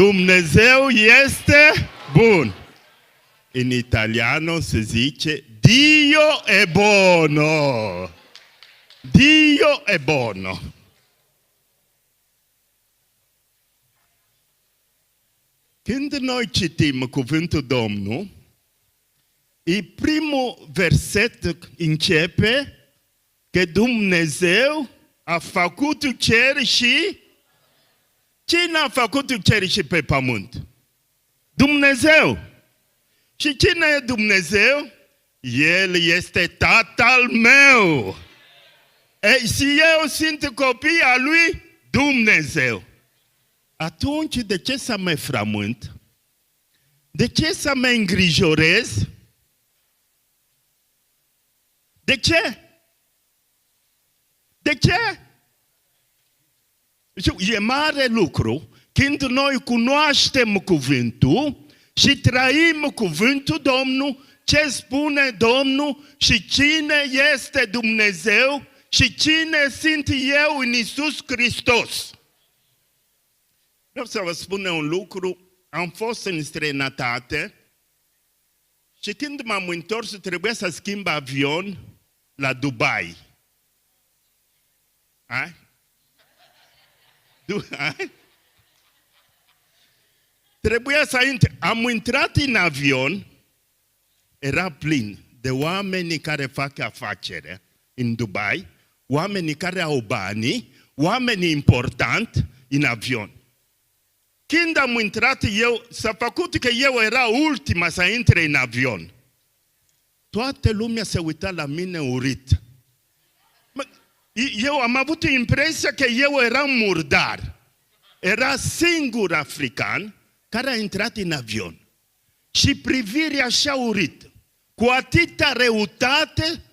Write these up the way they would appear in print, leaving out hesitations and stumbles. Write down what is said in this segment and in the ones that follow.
Dumnezeu este bun. In italiano si dice Dio è buono. Dio è buono. Când noi citim cuvântul Domnului, primul verset începe că Dumnezeu a făcut cer și... Cine a făcut cer și pe pământ? Dumnezeu. Și cine e Dumnezeu? El este Tatăl meu. Și eu sunt copii al lui Dumnezeu. Atunci de ce să mă frământ? De ce să mă îngrijorez? De ce? De ce? E mare lucru când noi cunoaștem cuvântul și trăim cuvântul Domnului, ce spune Domnul și cine este Dumnezeu și cine sunt eu în Iisus Hristos. Vreau să vă spun un lucru, am fost în străinătate și când m-am întors trebuia să schimb avion la Dubai. Trebuia să intre. Am intrat în avion, era plin de oameni care fac afacere în Dubai, oameni care au banii, oameni importanti în avion. Când am intrat eu, s-a făcut că eu era ultima să intre în avion. Toată lumea se uita la mine urât. Eu am avut impresia că eu eram murdar. Era singur african care a intrat în avion. Și privirea așa urâtă, cu atâta răutate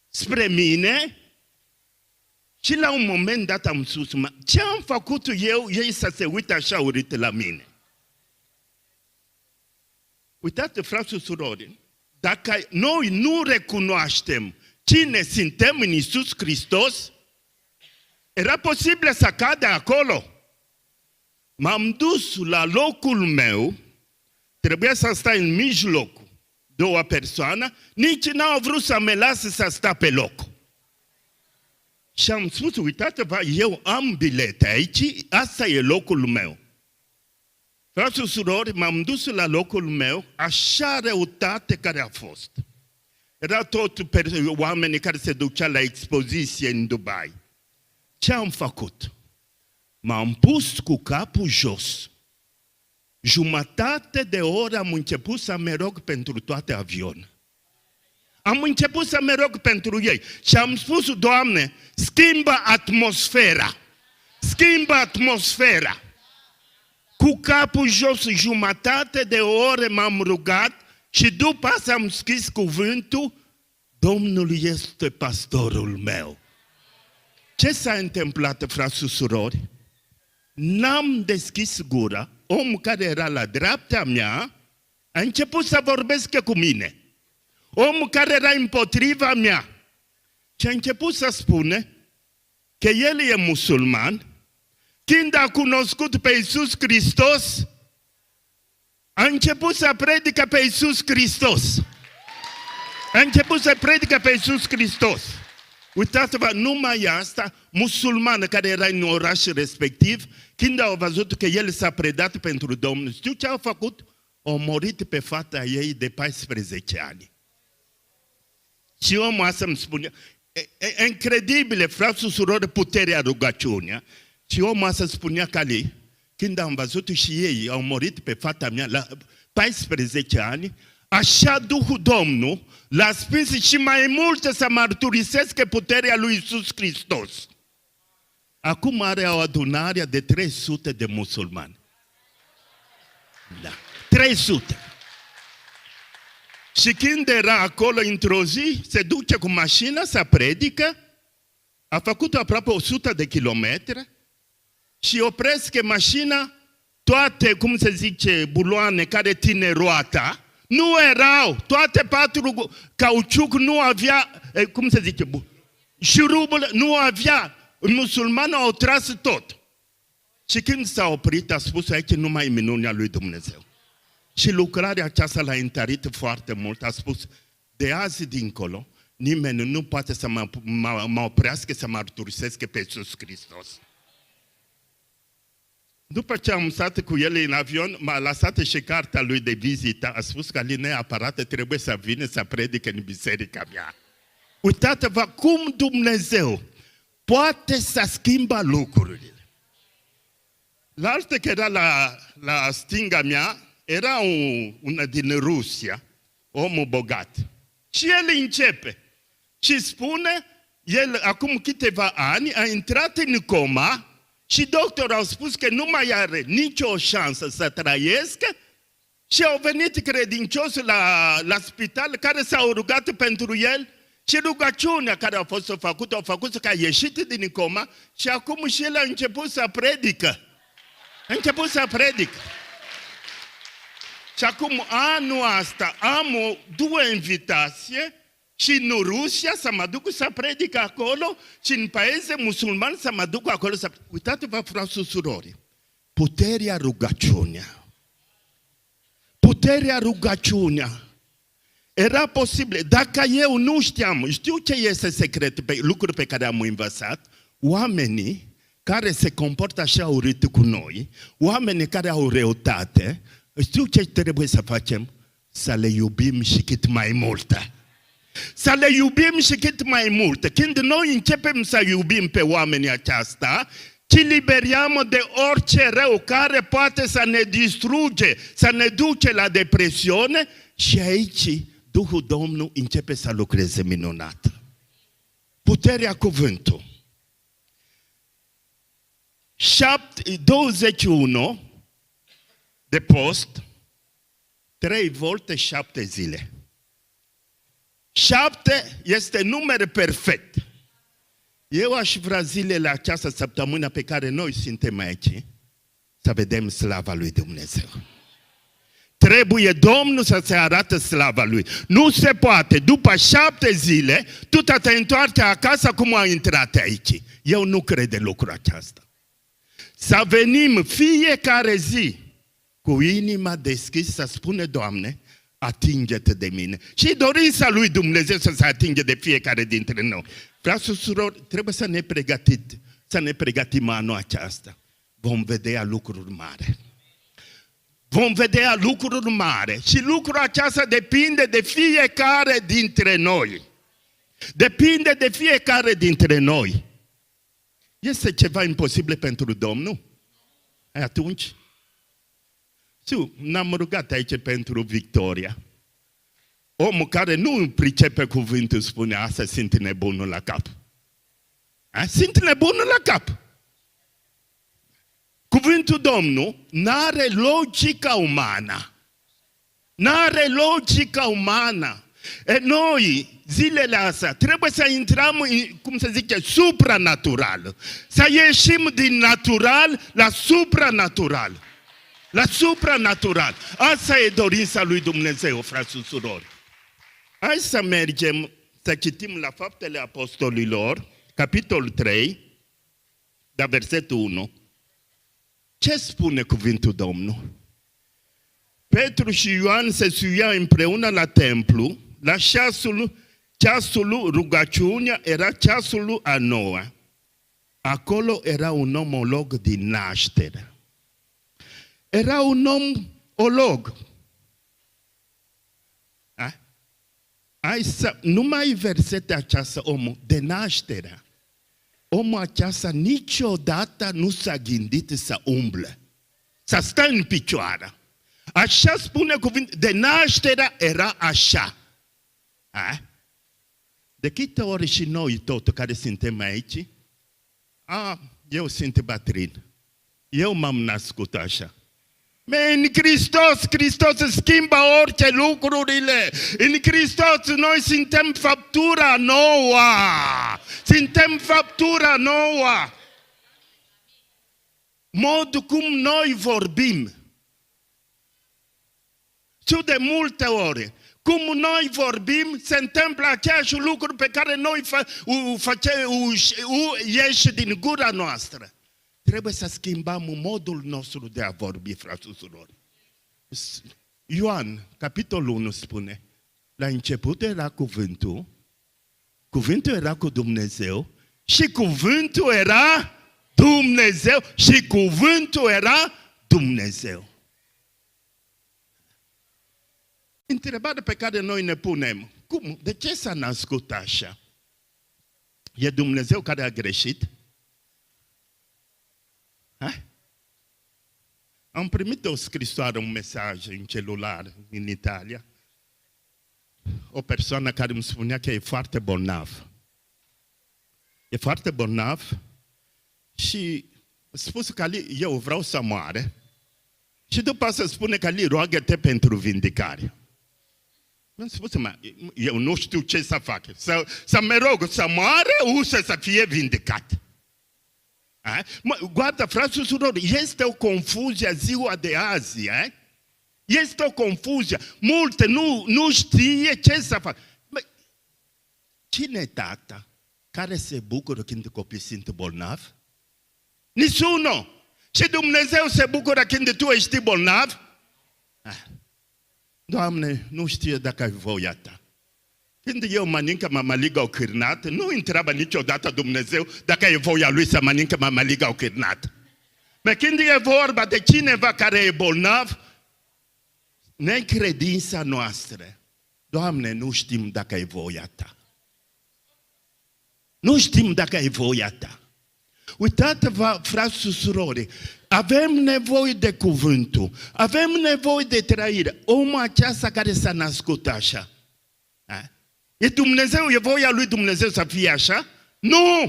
spre mine. Și la un moment dat am spus, ce am făcut eu, ei să se uite așa urât la mine? Uitați, frați și surori, dacă noi nu recunoaștem cine suntem în Iisus Hristos, era posibil să cadă acolo. M-am dus la locul meu, trebuia să stai în mijlocul două persoane, nici n-au vrut să mă lasă să sta pe loc. Și am spus, uitați-vă, eu am bilete aici, asta e locul meu. Frați și surori, m-am dus la locul meu, așa răutate care a fost. Erau tot oamenii care se duceau la expoziție în Dubai. Ce am făcut? M-am pus cu capul jos. Jumătate de oră am început să mă rog pentru toate avioane. Am început să mă rog pentru ei. Și am spus, Doamne, schimbă atmosfera. Schimbă atmosfera. Cu capul jos, jumătate de oră m-am rugat și după asta am scris cuvântul, Domnul este pastorul meu. Ce s-a întâmplat, frați și surori? N-am deschis gura, omul care era la dreapta mea a început să vorbească cu mine. Omul care era împotriva mea și a început să spune că el e musulman, când a cunoscut pe Iisus Hristos, a început să predică pe Iisus Hristos. A început să predică pe Iisus Hristos. Uitați-vă, numai asta, musulmană care era în orașul respectiv, când au văzut că el s-a predat pentru Domnul, știu ce au făcut? Au omorât pe fata ei de 14 ani. Și omul ăsta îmi spune, incredibile, frați și surori, puterea rugăciunea. Și omul ăsta spunea că lui, când am văzut și ei, au murit pe fata mea la 14 ani, așa Duhul Domnului l-a spus și mai mult să mărturisesc puterea lui Iisus Hristos. Acum are o adunare de 300 de musulmani. Da, 300. Și când era acolo într-o zi, se duce cu mașina să predică, a făcut aproape 100 de kilometri și opresc mașina, toate, cum se zice, buloane care ține roata, nu erau, toate patru cauciuc nu avea, cum se zice, șurubul nu avea, musulmanul au tras tot. Și când s-a oprit, a spus aici numai minunea lui Dumnezeu. Și lucrarea aceasta l-a întărit foarte mult. A spus, de azi dincolo, nimeni nu poate să mă oprească să mărturisesc pe Iisus Hristos. După ce am stat cu el în avion, m-a lăsat și cartea lui de vizită. A spus că neapărat trebuie să vină să predică în biserica mea. Uitați-vă cum Dumnezeu poate să schimba lucrurile. La altă că era la stânga mea, era una din Rusia, omul bogat. Și el începe și spune, el acum câteva ani a intrat în coma și doctorul au spus că nu mai are nicio șansă să trăiască și au venit credincioși la spital care s-au rugat pentru el și rugăciunea care a fost făcută, au făcut că a ieșit din coma și acum și el a început să predică. A început să predică. Și acum anul ăsta am două invitații și în Rusia să mă duc să predic acolo și în paese musulmani să mă duc acolo să... Uitați-vă, frați și surori, puterea rugăciunea. Puterea rugăciunea. Era posibil. Dacă eu nu știu ce este secret, lucruri pe care am învățat, oamenii care se comportă așa urât cu noi, oamenii care au răutate, știu ce trebuie să facem? Să le iubim și cât mai mult. Să le iubim și cât mai mult. Când noi începem să iubim pe oamenii aceasta, ci liberăm de orice rău care poate să ne distruge, să ne duce la depresiune și aici Duhul Domnului începe să lucreze minunat. Puterea cuvântului. 21 de post, 3 volte, 7 zile. 7 este număr perfect. Eu aș vrea zilele această săptămână pe care noi suntem aici, să vedem slava lui Dumnezeu. Trebuie Domnul să se arate slava lui. Nu se poate. După 7 zile, tu te întoarci acasă cum ai intrat aici. Eu nu cred în lucrul acesta. Să venim fiecare zi cu inima deschisă să spune, Doamne, atinge-te de mine. Și dorința lui Dumnezeu să se atinge de fiecare dintre noi. Frați și surori, trebuie să ne pregătim anul aceasta. Vom vedea lucruri mari. Vom vedea lucruri mari. Și lucrul acesta depinde de fiecare dintre noi. Depinde de fiecare dintre noi. Este ceva imposibil pentru Domnul? Atunci? Știu, n-am rugat aici pentru Victoria. Omul care nu pricepe cuvântul spune, asta sunt nebunul la cap. Sunt nebunul la cap. Cuvântul Domnului n-are logica umană. N-are logica umană. Noi, zilele astea, trebuie să intrăm, cum se zice, supranatural. Să ieșim din natural la supranatural. La supranatural. Asta e dorința lui Dumnezeu, frați și surori. Hai să mergem, să citim la Faptele Apostolilor, capitolul 3, de versetul 1. Ce spune cuvântul Domnului? Petru și Ioan se suia împreună la templu, la ceasul rugăciunea era ceasul a 9. Acolo era un om olog din naștere. Era un om olog. Numai versetul aceasta, omul, de naștere. Omul aceasta niciodată nu s-a gândit să umble, să stă în picioare. Așa spune cuvântul, de naștere era așa. De câte ori și noi tot care suntem aici, eu sunt bătrân, eu m-am născut așa. În Hristos schimbă orice lucrurile. În Hristos noi suntem faptura nouă. Suntem faptura nouă. Modul cum noi vorbim. Știu de multe ori, cum noi vorbim, se întâmplă aceeași lucruri pe care noi ieși din gura noastră. trebuie să schimbăm modul nostru de a vorbi, frați și surori. Ioan, capitolul 1 spune, la început era cuvântul, cuvântul era cu Dumnezeu și cuvântul era Dumnezeu și cuvântul era Dumnezeu. Întrebarea pe care noi ne punem, cum? De ce s-a născut așa? E Dumnezeu care a greșit? Ha? Am primit o scrisoare, un mesaj în celular în Italia. O persoană care îmi spunea că e foarte bolnav. E foarte bolnav și a spus că eu vreau să moare și după asta spune că roagă-te pentru vindicare. Mi-am spus, eu nu știu ce să fac. Să mă rog să moară să fie vindicat. Guarda, frați și surori, este o confuzie ziua de azi. Este o confuzie. Multe nu știe ce să fac. Cine e tata care se bucură când copiii sunt bolnavi? Niciunul. Și Dumnezeu se bucură când tu ești bolnav? Doamne, nu știu dacă ai voia ta. Când eu mănâncă mămăligă cârnat, nu întreabă niciodată Dumnezeu dacă e voia Lui să mănâncă mămăligă cârnat. Dar când e vorba de cineva care e bolnav, necredința noastră, Doamne, nu știm dacă e voia ta. Nu știm dacă e voia ta. Uitați-vă, frați și surori, avem nevoie de cuvântul, avem nevoie de trăire. Omul acesta care s-a născut așa, e Dumnezeu, e voia lui Dumnezeu să fie așa? Nu!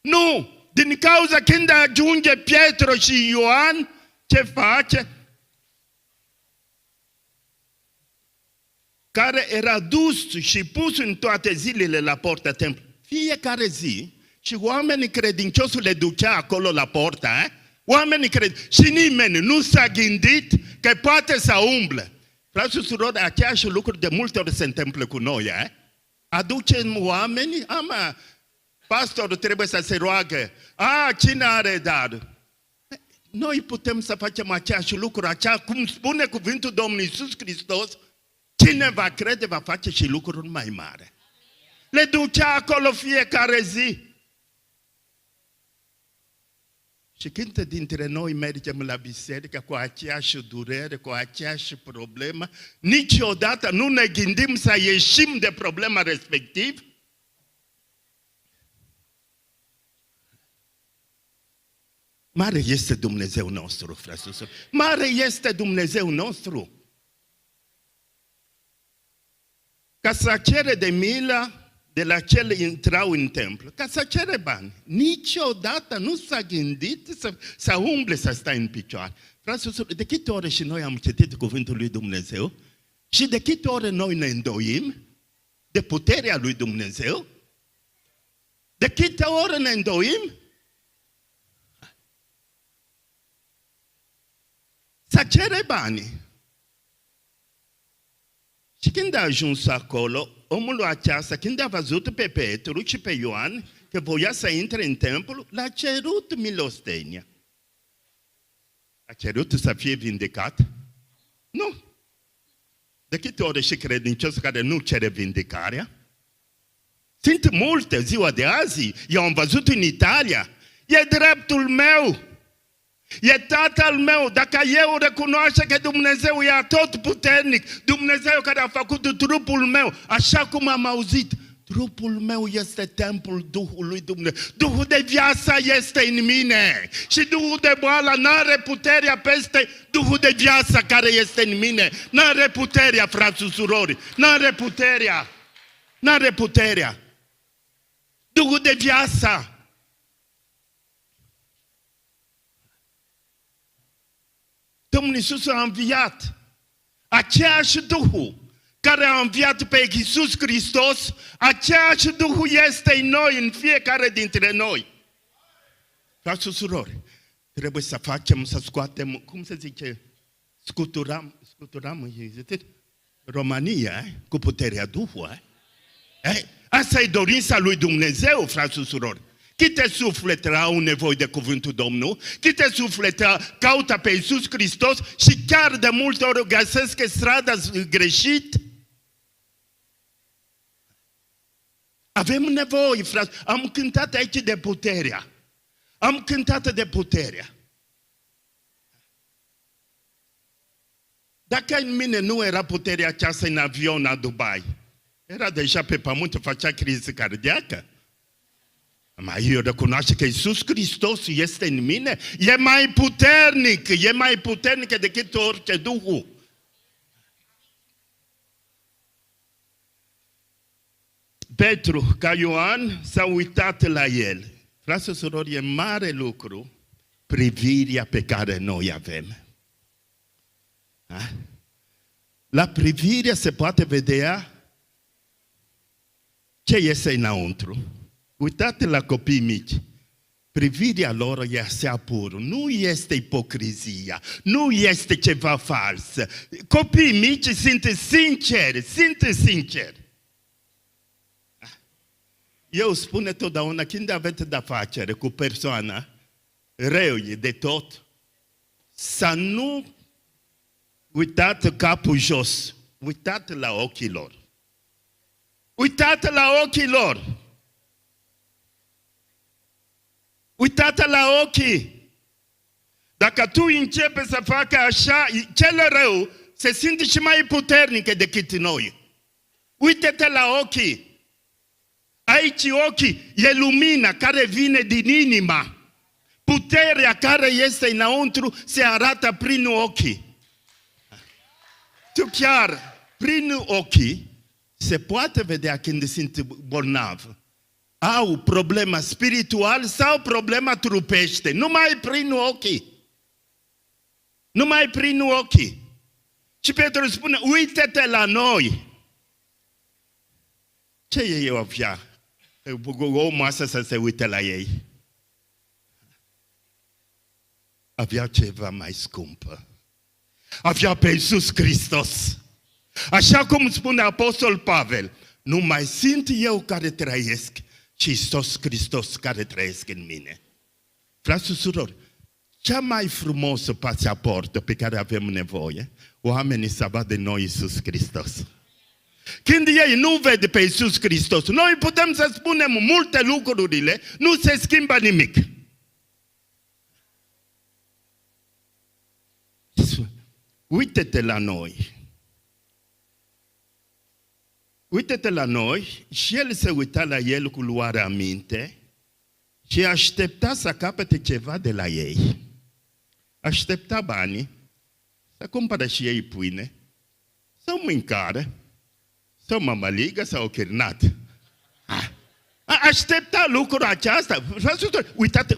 Nu! Din cauza când ajunge Pietru și Ioan, ce face? Care era dus și pus în toate zilele la porta templului. Fiecare zi, și oamenii credincioși le ducea acolo la porta, oamenii credincioși. Și nimeni nu s-a gândit că poate să umble. Frați și surori, aceeași lucru de multe ori se întâmplă cu noi. Aducem oamenii, pastorul trebuie să se roagă. Cine are dar? Noi putem să facem aceeași lucru, cum spune cuvântul Domnului Iisus Hristos, cine va crede va face și lucruri mai mari. Le ducea acolo fiecare zi. Și când dintre noi mergem la biserică cu aceeași durere, cu aceeași problemă, niciodată nu ne gândim să ieșim de problema respectiv. Mare este Dumnezeu nostru, frate. Mare este Dumnezeu nostru. Ca să cere de milă de la cele intrau în templu, ca să cere bani. Niciodată nu s-a gândit să umble să stai în picioare. Frate, de câte ori și noi am citit cuvântul lui Dumnezeu și de câte ori noi ne îndoim de puterea lui Dumnezeu, de câte ori ne îndoim să cere banii. Și când a ajuns acolo, omul acesta, când a văzut pe Petru și pe Ioan că voia să intre în templu, l-a cerut milostenia. A cerut să fie vindecat? Nu. De câte ori și credincioși care nu cere vindecarea? Sunt multe ziua de azi. Eu am văzut în Italia. E dreptul meu. E tatăl meu. Dacă eu recunoaște că Dumnezeu e atotputernic, Dumnezeu care a făcut trupul meu, așa cum am auzit, trupul meu este templul Duhului Dumnezeu. Duhul de viață este în mine. Și Duhul de boală n-are puterea peste Duhul de viață care este în mine. N-are puterea, frați și surori. N-are puterea. N-are puterea. Duhul de viață. Domnul Iisus a înviat. Aceeași Duhul care a înviat pe Iisus Hristos, aceeași Duhul este în noi, în fiecare dintre noi. Frați și surori, trebuie să facem, să scoatem, cum se zice, scuturăm România cu puterea Duhului. Asta e dorința lui Dumnezeu, frați și surori. Câte suflete au nevoie de cuvântul Domnului, câte suflete caută pe Iisus Hristos și chiar de multe ori găsesc că strada greșit. Avem nevoie, frate. Am cântat aici de puterea. Am cântat de puterea. Dacă în mine nu era puterea aceasta în avion la Dubai, era deja pe pământ, făcea criză cardiacă. Mai eu recunoaște că Iisus Hristos este în mine, e mai puternic decât orice duhul. Petru, ca Ioan, s-a uitat la el. Frate și surori, e mare lucru privirea pe care noi avem. Ha? La privire se poate vedea ce este înăuntru. Uitați la copii mici. Privirea lor este pură. Nu este ipocrizia. Nu este ceva fals. Copiii mici sunt sinceri. Eu spun totdeauna, când aveți de-a face cu persoana rău de tot, să nu uitați capul jos. Uitați la ochii lor. Uitați la ochii lor. Uitați la ochii. Dacă tu începi să facă așa, cel rău se simte și mai puternic decât noi. Uite-te la ochii. Aici ochii e lumina care vine din inima. Puterea care este înăuntru se arată prin ochii. Tu chiar, prin ochii, se poate vedea când sunt bolnavi. Au problema spiritual sau problema trupește. Numai prin ochii. Numai prin ochii. Și Petru spune, uite-te la noi. Ce eu avea? Omul ăsta să se uite la ei. Avea ceva mai scumpă. Avea pe Iisus Hristos. Așa cum spune Apostol Pavel, nu mai sunt eu care trăiesc, ci Iisus Hristos care trăiesc în mine. Frați și surori, cea mai frumoasă pasaportă pe care avem nevoie, oamenii să vadă noi Iisus Hristos. Când ei nu vede pe Iisus Hristos, noi putem să spunem multe lucrurile, nu se schimbă nimic. Uite-te la noi. Uite-te la noi și el se uita la el cu luare aminte și aștepta să capete ceva de la ei. Aștepta banii, să cumpără și ei pâine, sau mâncare, sau mămăligă, sau cârnat. Aștepta lucrul aceasta. Uitați,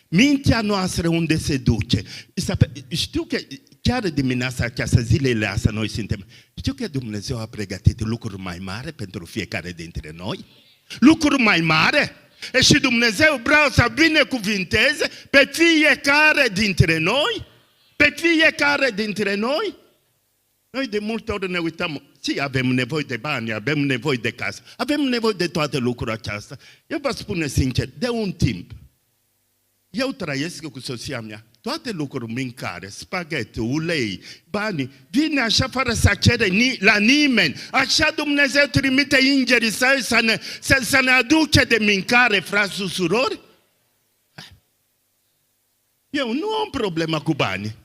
mintea noastră unde se duce. Știu că chiar dimineața aceasta, zilele astea noi suntem. Știu că Dumnezeu a pregătit lucruri mai mari pentru fiecare dintre noi. Lucruri mai mari. Și Dumnezeu vrea să binecuvinteze pe fiecare dintre noi. Pe fiecare dintre noi. Noi de multe ori ne uităm, avem nevoie de bani, avem nevoie de casă, avem nevoie de toate lucrurile acestea. Eu vă spun sincer, de un timp, eu trăiesc cu soția mea, toate lucruri, mâncare, spaghetti, ulei, bani, vine așa fără să cere la nimeni. Așa Dumnezeu trimite îngerii săi să ne aduce de mâncare, frați și surori. Eu nu am problemă cu bani.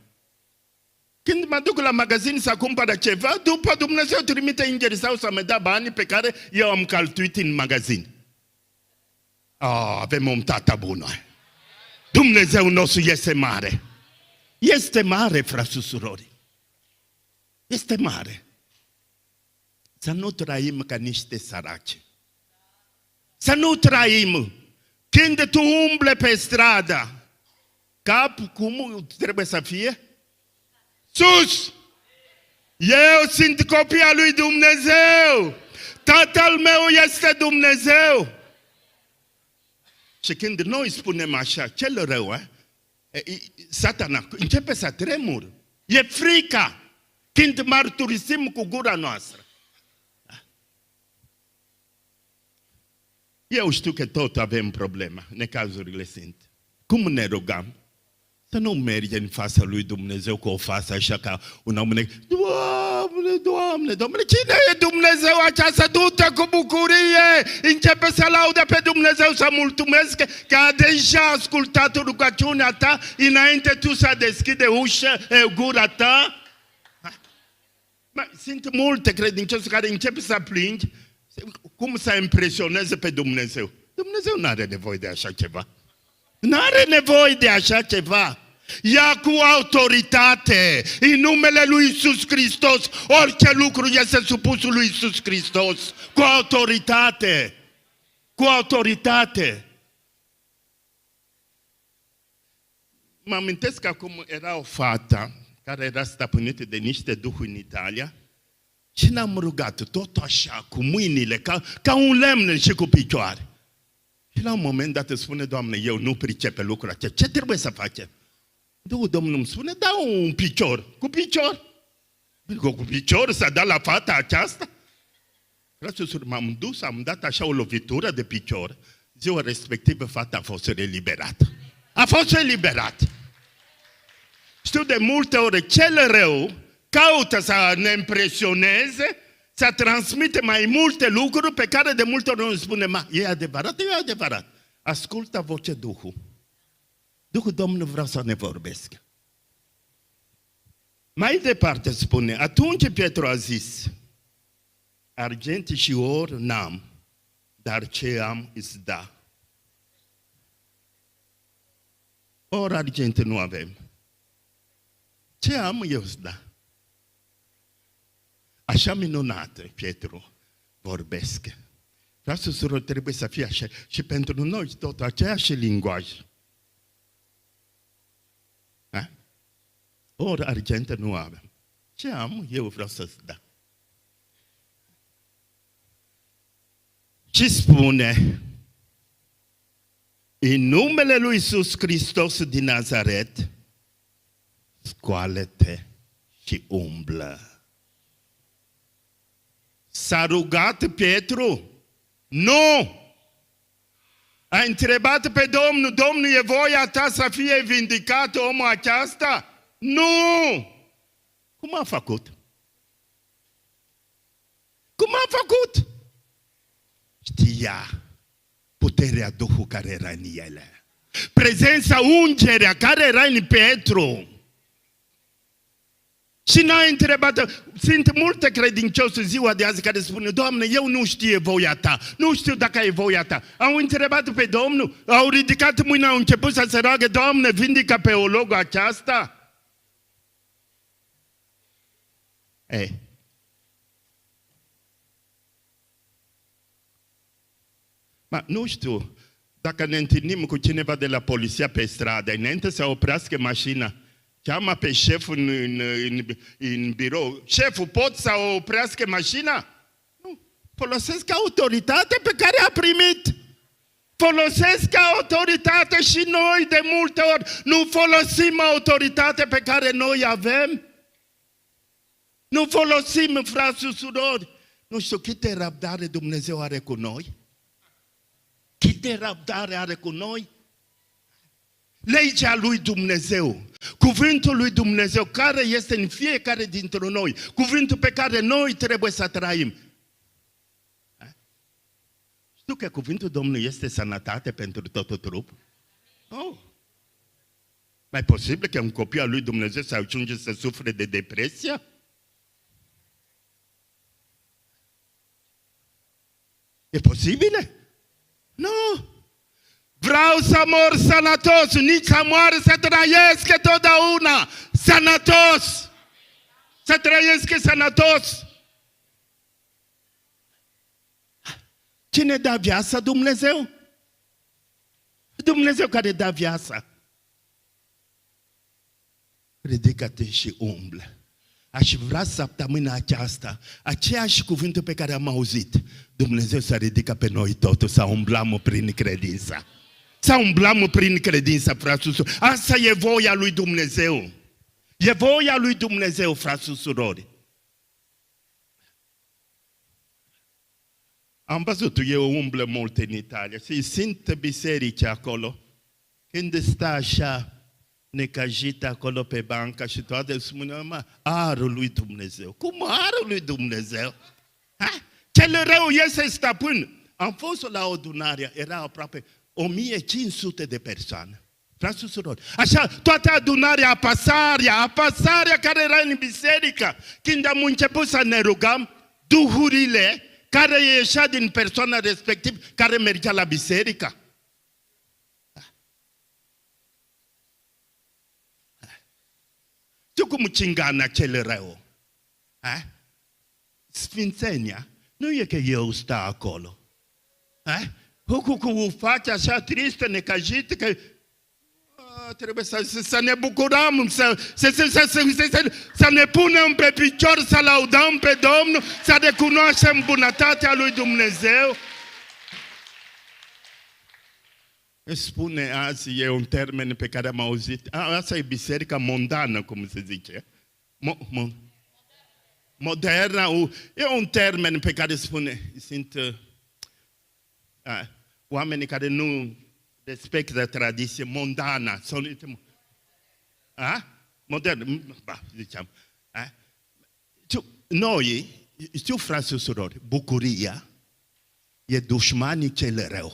Când mă duc la magazin să cumpăr ceva, după Dumnezeu trimite îngerii sau să-mi dea banii pe care eu am cheltuit în magazin. Avem un tată bun. Dumnezeu nostru este mare. Este mare, frați și surori. Este mare. Să nu trăim ca niște săraci. Să nu trăim. Când tu umble pe stradă, cap, cum trebuie să fie? Sus! Eu sunt copil al lui Dumnezeu! Tatăl meu este Dumnezeu! Și când noi spunem așa, cel rău, Satana începe să tremură. E frica când mărturisim cu gura noastră. Eu știu că tot avem problema, necazurile sunt. Cum ne rugăm? Să nu mergi în fața lui Dumnezeu cu o față așa ca un om Doamne, Doamne, Doamne, cine e Dumnezeu aceasta? Du-te cu bucurie, începe să laude pe Dumnezeu, să mulțumesc că a deja ascultat rugăciunea ta înainte tu să deschide gura ta. Sunt multe credincioși care încep să plângi, cum să impresioneze pe Dumnezeu. Dumnezeu nu are nevoie de așa ceva. Nu are nevoie de așa ceva. Ia cu autoritate, în numele lui Iisus Hristos, orice lucru este supus lui Iisus Hristos. Cu autoritate. Cu autoritate. Mă amintesc că acum era o fată care era stăpânită de niște duhuri în Italia și ne-am rugat tot așa, cu mâinile, ca un lemn și cu picioare. Și la un moment dat îți spune, Doamne, eu nu pricepe lucrul acesta. Ce trebuie să facem? Domnul îmi spune, da un picior. Cu picior? Cu picior s-a dat la fata aceasta? Frate, m-am dus, am dat așa o lovitură de picior. Ziua respectivă, fata a fost eliberată. A fost eliberată. Știu de multe ori, cel rău caută să ne impresioneze, să transmite mai multe lucruri pe care de multe ori nu spune, e adevărat, e adevărat. Ascultă vocea Duhul. Duhul Domnului vreau să ne vorbesc. Mai departe spune, atunci Petru a zis, argint și or n-am, dar ce am îți da. Or argint nu avem. Ce am eu îți da. Așa minunată, Petru, vorbesc. Frate, surori, trebuie să fie așa. Și pentru noi tot aceeași limbaj. Ori argint nu avem. Ce am, eu vreau să-ți da. Și spune, în numele lui Iisus Hristos din Nazaret, scoală-te și umblă. S-a rugat Petru? Nu! A întrebat pe Domnul, Domnul, e voia ta să fie vindicat omul aceasta? Nu! Cum a făcut? Cum a făcut? Știa puterea Duhului care era în ele. Prezența, ungerea care era în Petru. Și n-a întrebat, sunt multe credincioși în ziua de azi care spune, Doamne, eu nu știu voia ta, nu știu dacă e voia ta. Au întrebat pe Domnul, au ridicat mâna, au început să se roagă, Doamne, vindică pe ologul aceasta. Nu știu, dacă ne întâlnim cu cineva de la poliția pe stradă, înainte să oprească mașina, cheamă pe șeful în birou. Șeful, pot să oprească mașina? Nu. Folosesc autoritatea pe care a primit. Folosesc autoritate și noi de multe ori nu folosim autoritatea pe care noi avem. Nu folosim, frați și surori. Nu știu câte răbdare Dumnezeu are cu noi. Câte răbdare are cu noi. Legea lui Dumnezeu, cuvântul lui Dumnezeu, care este în fiecare dintre noi, cuvântul pe care noi trebuie să trăim. Știu că cuvântul Domnului este sănătate pentru tot trup? Oh. Mai posibil că un copil al lui Dumnezeu să ajunge să sufere de depresie? E posibil? Nu! Vreau să mor sănătos, nici să moară, să trăiesc totdeauna sănătos! Să trăiesc sănătos! Cine dă viața? Dumnezeu? Dumnezeu care dă viața. Ridică-te și umblă. Aș vrea săptămâna aceasta, aceeași cuvântul pe care am auzit, Dumnezeu să ridică pe noi totul, să umblăm prin credință. Să umblăm prin credință, frați și surori. Asta e voia lui Dumnezeu. E voia lui Dumnezeu, frați și surori. Am văzut, eu umblă mult în Italia și sunt biserici acolo. Când stă așa necăjit acolo pe banca și toate spune, mă, arul lui Dumnezeu. Cum arul lui Dumnezeu? Ha? Cel rău este stăpân. Am fost la o adunare, era aproape 1500 de persoane. Frați și surori, așa, toată adunarea, apăsarea care era în biserică, când am început să ne rugăm, duhurile care ieșea din persoana respectiv, care mergea la biserică. Știu cum cingana cel rău. Sfințenia nu e că eu stau acolo. Cu face așa tristă, necăjită, că trebuie să ne bucurăm, să ne punem pe picior, să laudăm pe Domnul, să recunoaștem bunătatea lui Dumnezeu. Spune azi, e un termen pe care am auzit, asta e biserica mondană, cum se zice. Moderna, e un termen pe care spune, sunt oamenii care nu respectă tradiție mondana. Modern, ziceam. Noi, știu, frați și surori, bucuria e dușmanii cel rău.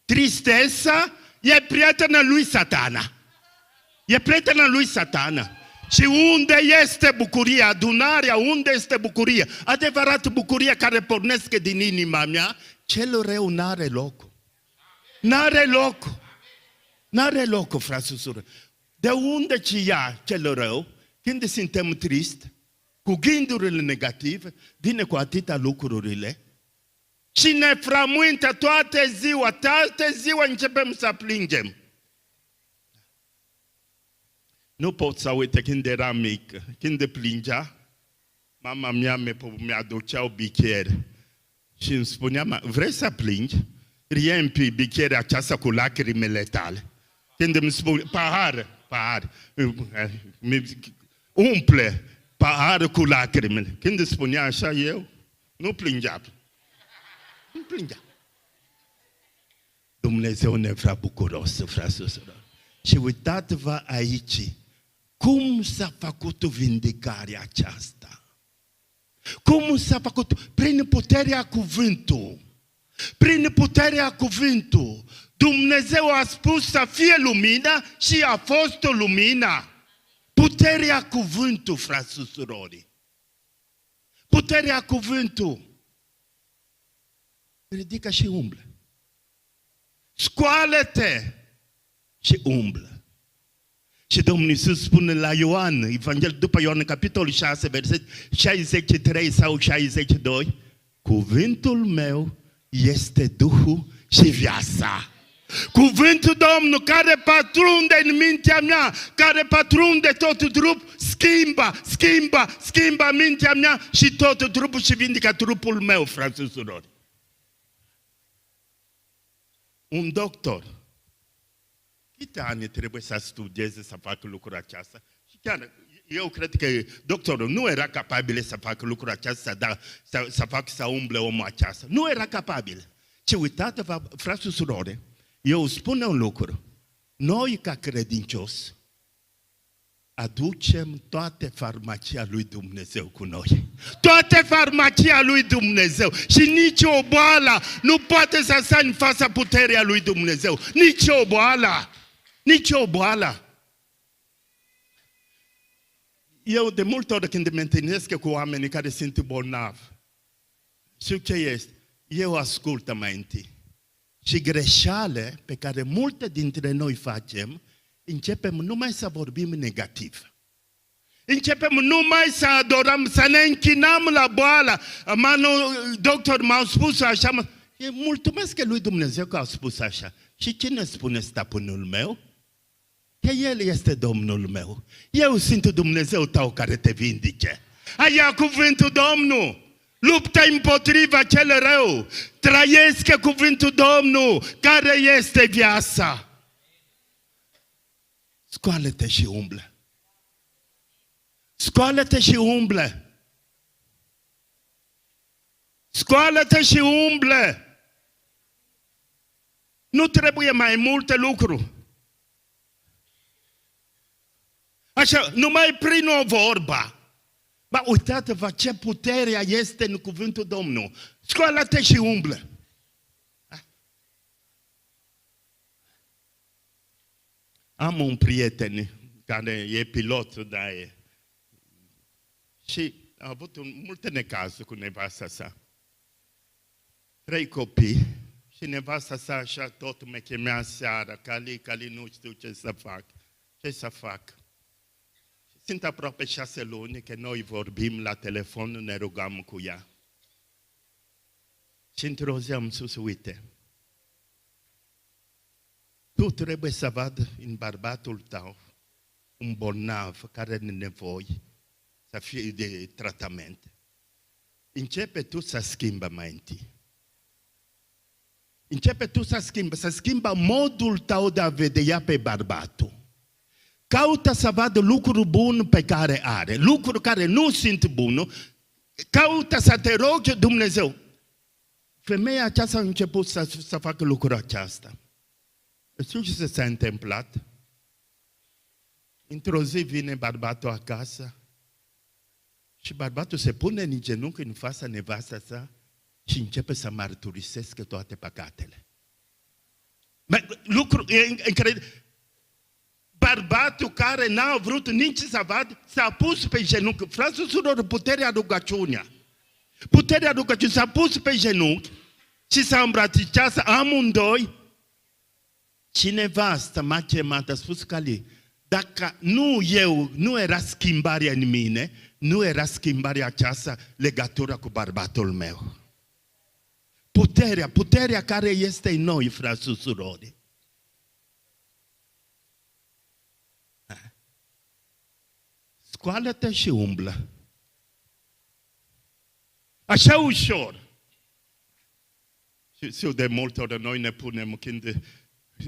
Tristeța e prietena lui Satana. E prietena lui Satana. Și unde este bucuria, adunarea, unde este bucuria? Adevărat bucuria care pornesc din inima mea, cel rău n-are loc. N-are loc. N-are loc, frați și surori. De unde ce ia cel rău, când suntem tristi, cu gândurile negative, vine cu atâtea lucrurile și ne frământă toate ziua începem să plângem. Nu pot să uite când eram mic, când plângea, mama mea mi-aducea o bichere și îmi spunea, vrei să plângi? Riempi bicherea aceasta cu lacrimile tale. Când îmi spune, pahar, umple paharul cu lacrimile. Când îmi spunea așa eu, nu plângeam. Nu plângeam. Dumnezeu ne vrea bucuros, frați și surori. Și uitați-vă aici, cum s-a făcut vindecarea aceasta? Cum s-a făcut? Prin puterea cuvântului. Prin puterea cuvântului. Dumnezeu a spus să fie lumină și a fost o lumină. Puterea cuvântului, frați și surori. Puterea cuvântului. Ridică și umblă. Scoală-te și umblă. Și Domnul Iisus spune la Ioan, Evanghelul după Ioan, capitolul 6, verset 63 sau 62, cuvântul meu este Duhul și viața. Cuvântul Domnului care patrunde în mintea mea, care patrunde tot trupul, schimbă mintea mea și tot trupul și vindică trupul meu, frați și surori. Un doctor, câte ani trebuie să studieze să facă lucrul acesta? Și chiar, eu cred că doctorul nu era capabil să facă lucrul acesta, să facă să umble omul acesta. Nu era capabil. Și uitați-vă, frați și surori, eu spun un lucru. Noi, ca credincioși, aducem toate farmacia lui Dumnezeu cu noi. Toate farmacia lui Dumnezeu. Și nici o boală nu poate să stea în fața puterea lui Dumnezeu. Nici o boală. Nici o boală. Eu de multe ori când mă întâlnesc cu oamenii care sunt bolnavi, știu ce este? Eu ascultă mai întâi. Și greșeale pe care multe dintre noi facem, începem numai să vorbim negativ. Începem numai să adorăm, să ne închinăm la boală. Doctor m-au spus așa. Mulțumesc lui Dumnezeu că a spus așa. Și cine spune stăpânul meu? Că El este Domnul meu. Eu sunt Dumnezeu tău care te vindice. Aia cuvântul Domnului. Luptă împotriva cel rău. Trăiesc cuvântul Domnului care este viața. Scoală-te și umblă. Scoală-te și umblă. Scoală-te și umblă. Nu trebuie mai multe lucruri. Așa, numai prin o vorbă. Ba, uitați-vă ce puterea este în cuvântul Domnului. Scoală-te și umblă. Am un prieten care e pilot, da, și a avut multe necazuri cu nevasta sa. 3 copii și nevasta sa așa tot mă chemea seara, Cali, nu știu ce să fac. Ce să fac? Sunt aproape 6 luni că noi vorbim la telefon, ne rugăm cu ea. Și într-o zi am spus, uite, tu trebuie să vadă în bărbatul tău un bolnav care are nevoie să fie de tratament. Începe tu să schimbă mai întâi. Începe tu să schimbă modul tău de a vedea pe bărbatul. Caută să vadă lucruri bune pe care are, lucruri care nu sunt bune. Caută să te rogi Dumnezeu. Femeia aceasta a început să facă lucrul acesta. Știu ce s-a întâmplat? Într-o zi vine bărbatul acasă și bărbatul se pune în genunchi în fața nevasta sa și începe să mărturisească toate păcatele. Lucru incredibil. Bărbatul care n-a vrut nici să vadă, s-a pus pe genunchi. Frați și surori, puterea rugăciunea. Puterea rugăciunii s-a pus pe genunchi și s-a îmbrățișat amândoi. Și nevastă m-a chemat, a spus Cali, dacă nu era schimbarea în mine, nu era schimbarea aceasta legătura cu bărbatul meu. Puterea care este în noi, frați și surori. Scoală-te și umblă. Așa ușor. Și de multe ori noi ne punem, când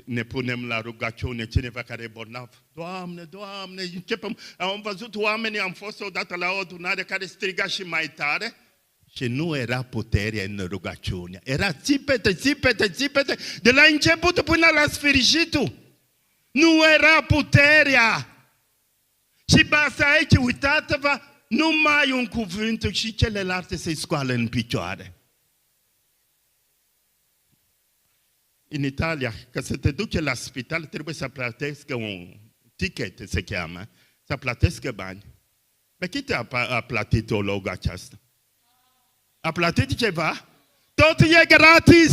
ne punem la rugăciune, cineva care e bolnav, Doamne, Doamne, începem. Am văzut oamenii, am fost odată la o adunare care striga și mai tare și nu era putere în rugăciune. Era țipete, de la început până la sfârșitul. Nu era puterea. Și basta aici, uitați-vă, numai un cuvânt și celelalte se scoală în picioare. În Italia, ca să te duci la spital, trebuie să plătești un ticket, se cheamă, să plătești bani. Pe cât a plătit teologul aceasta? A plătit ceva? Tot e gratis!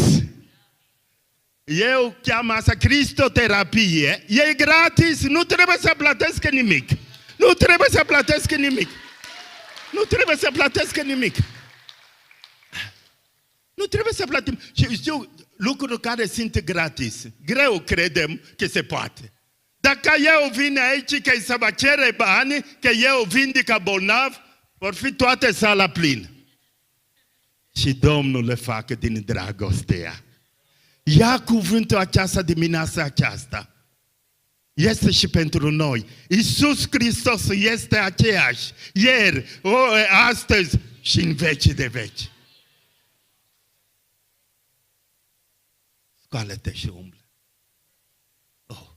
Eu cheamă asta cristoterapie, e gratis, nu trebuie să plătesc nimic. Nu trebuie să plătesc nimic. Nu trebuie să plătesc nimic. Nu trebuie să plătim. Și știu lucruri care sunt gratis. Greu credem că se poate. Dacă eu vin aici că să mă cere bani, că eu vindic bolnav, vor fi toate sala plină. Și Domnul le facă din dragostea. Ia cuvântul aceasta dimineața aceasta. Este și pentru noi. Iisus Hristos este aceeași. Ieri, astăzi și în veci de veci. Scoală-te și umblă. Oh.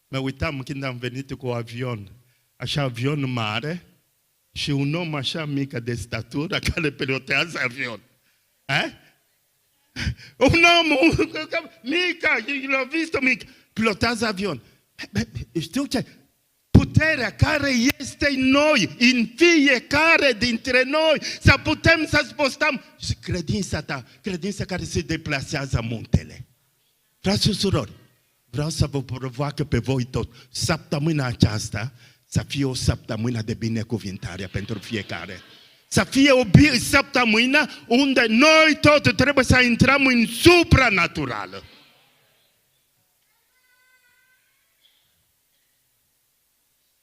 Mă uitam când am venit cu avion. Așa avion mare și un om așa mică de statură care pilotează avion. Un om mic, l-a vist mic, pilotează avion. Știu ce? Puterea care este în noi, în fiecare dintre noi, să putem să spostăm. Și credința ta, credința care se deplasează muntele. Frați și surori, vreau să vă provoacă pe voi tot săptămâna aceasta să fie o săptămână de binecuvântare pentru fiecare. Să fie o săptămână unde noi tot trebuie să intrăm în supranaturală.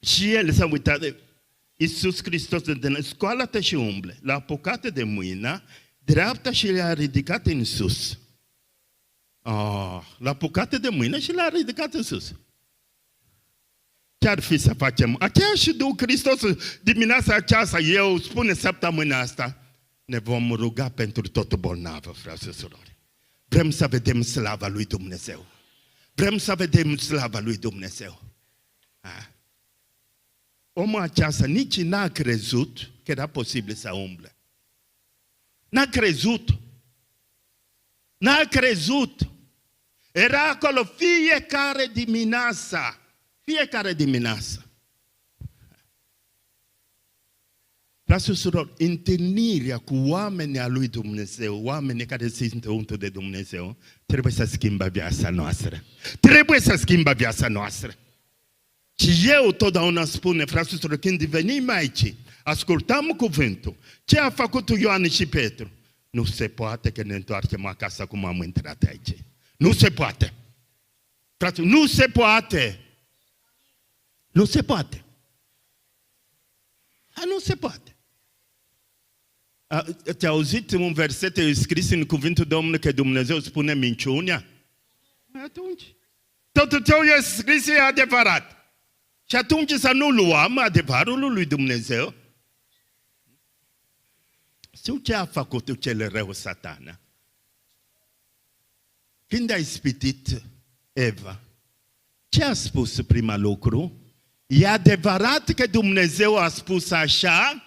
Și el s-a uitat de Iisus Hristos, scoală-te și umble. L-a apucat de mâină dreapta și le-a ridicat în sus. L-a apucat de mâină și l-a ridicat în sus. Ce-ar fi să facem? Aceeași Duh Hristos dimineața aceasta, eu spune săptămâna asta, ne vom ruga pentru tot bolnavă, frate și surori. Vrem să vedem slava lui Dumnezeu. Vrem să vedem slava lui Dumnezeu. Omul aceasta nici n-a crezut că era posibil să umble. N-a crezut. N-a crezut. Era acolo fiecare dimineață. Fiecare dimineață. Frate și surori, întâlnirea cu oamenii a lui Dumnezeu, oamenii care sunt untul de Dumnezeu, trebuie să schimbe viața noastră. Trebuie să schimbe viața noastră. Și eu totdeauna spune, frate și surori, când venim aici, ascultăm cuvântul. Ce a făcut Ioan și Petru? Nu se poate că ne întoarcem acasă cum am intrat aici. Nu se poate. Frate, nu se poate. Nu se poate. Nu se poate. Te-ai auzit un verset scris în cuvântul Domnului că Dumnezeu spune minciunea? Atunci. Totul tău e scris, e adevărat. Și atunci să nu luăm adevărul lui Dumnezeu. Știu ce a făcut cel rău Satana? Când a ispitit Eva, ce a spus prima lucru? E adevărat că Dumnezeu a spus așa?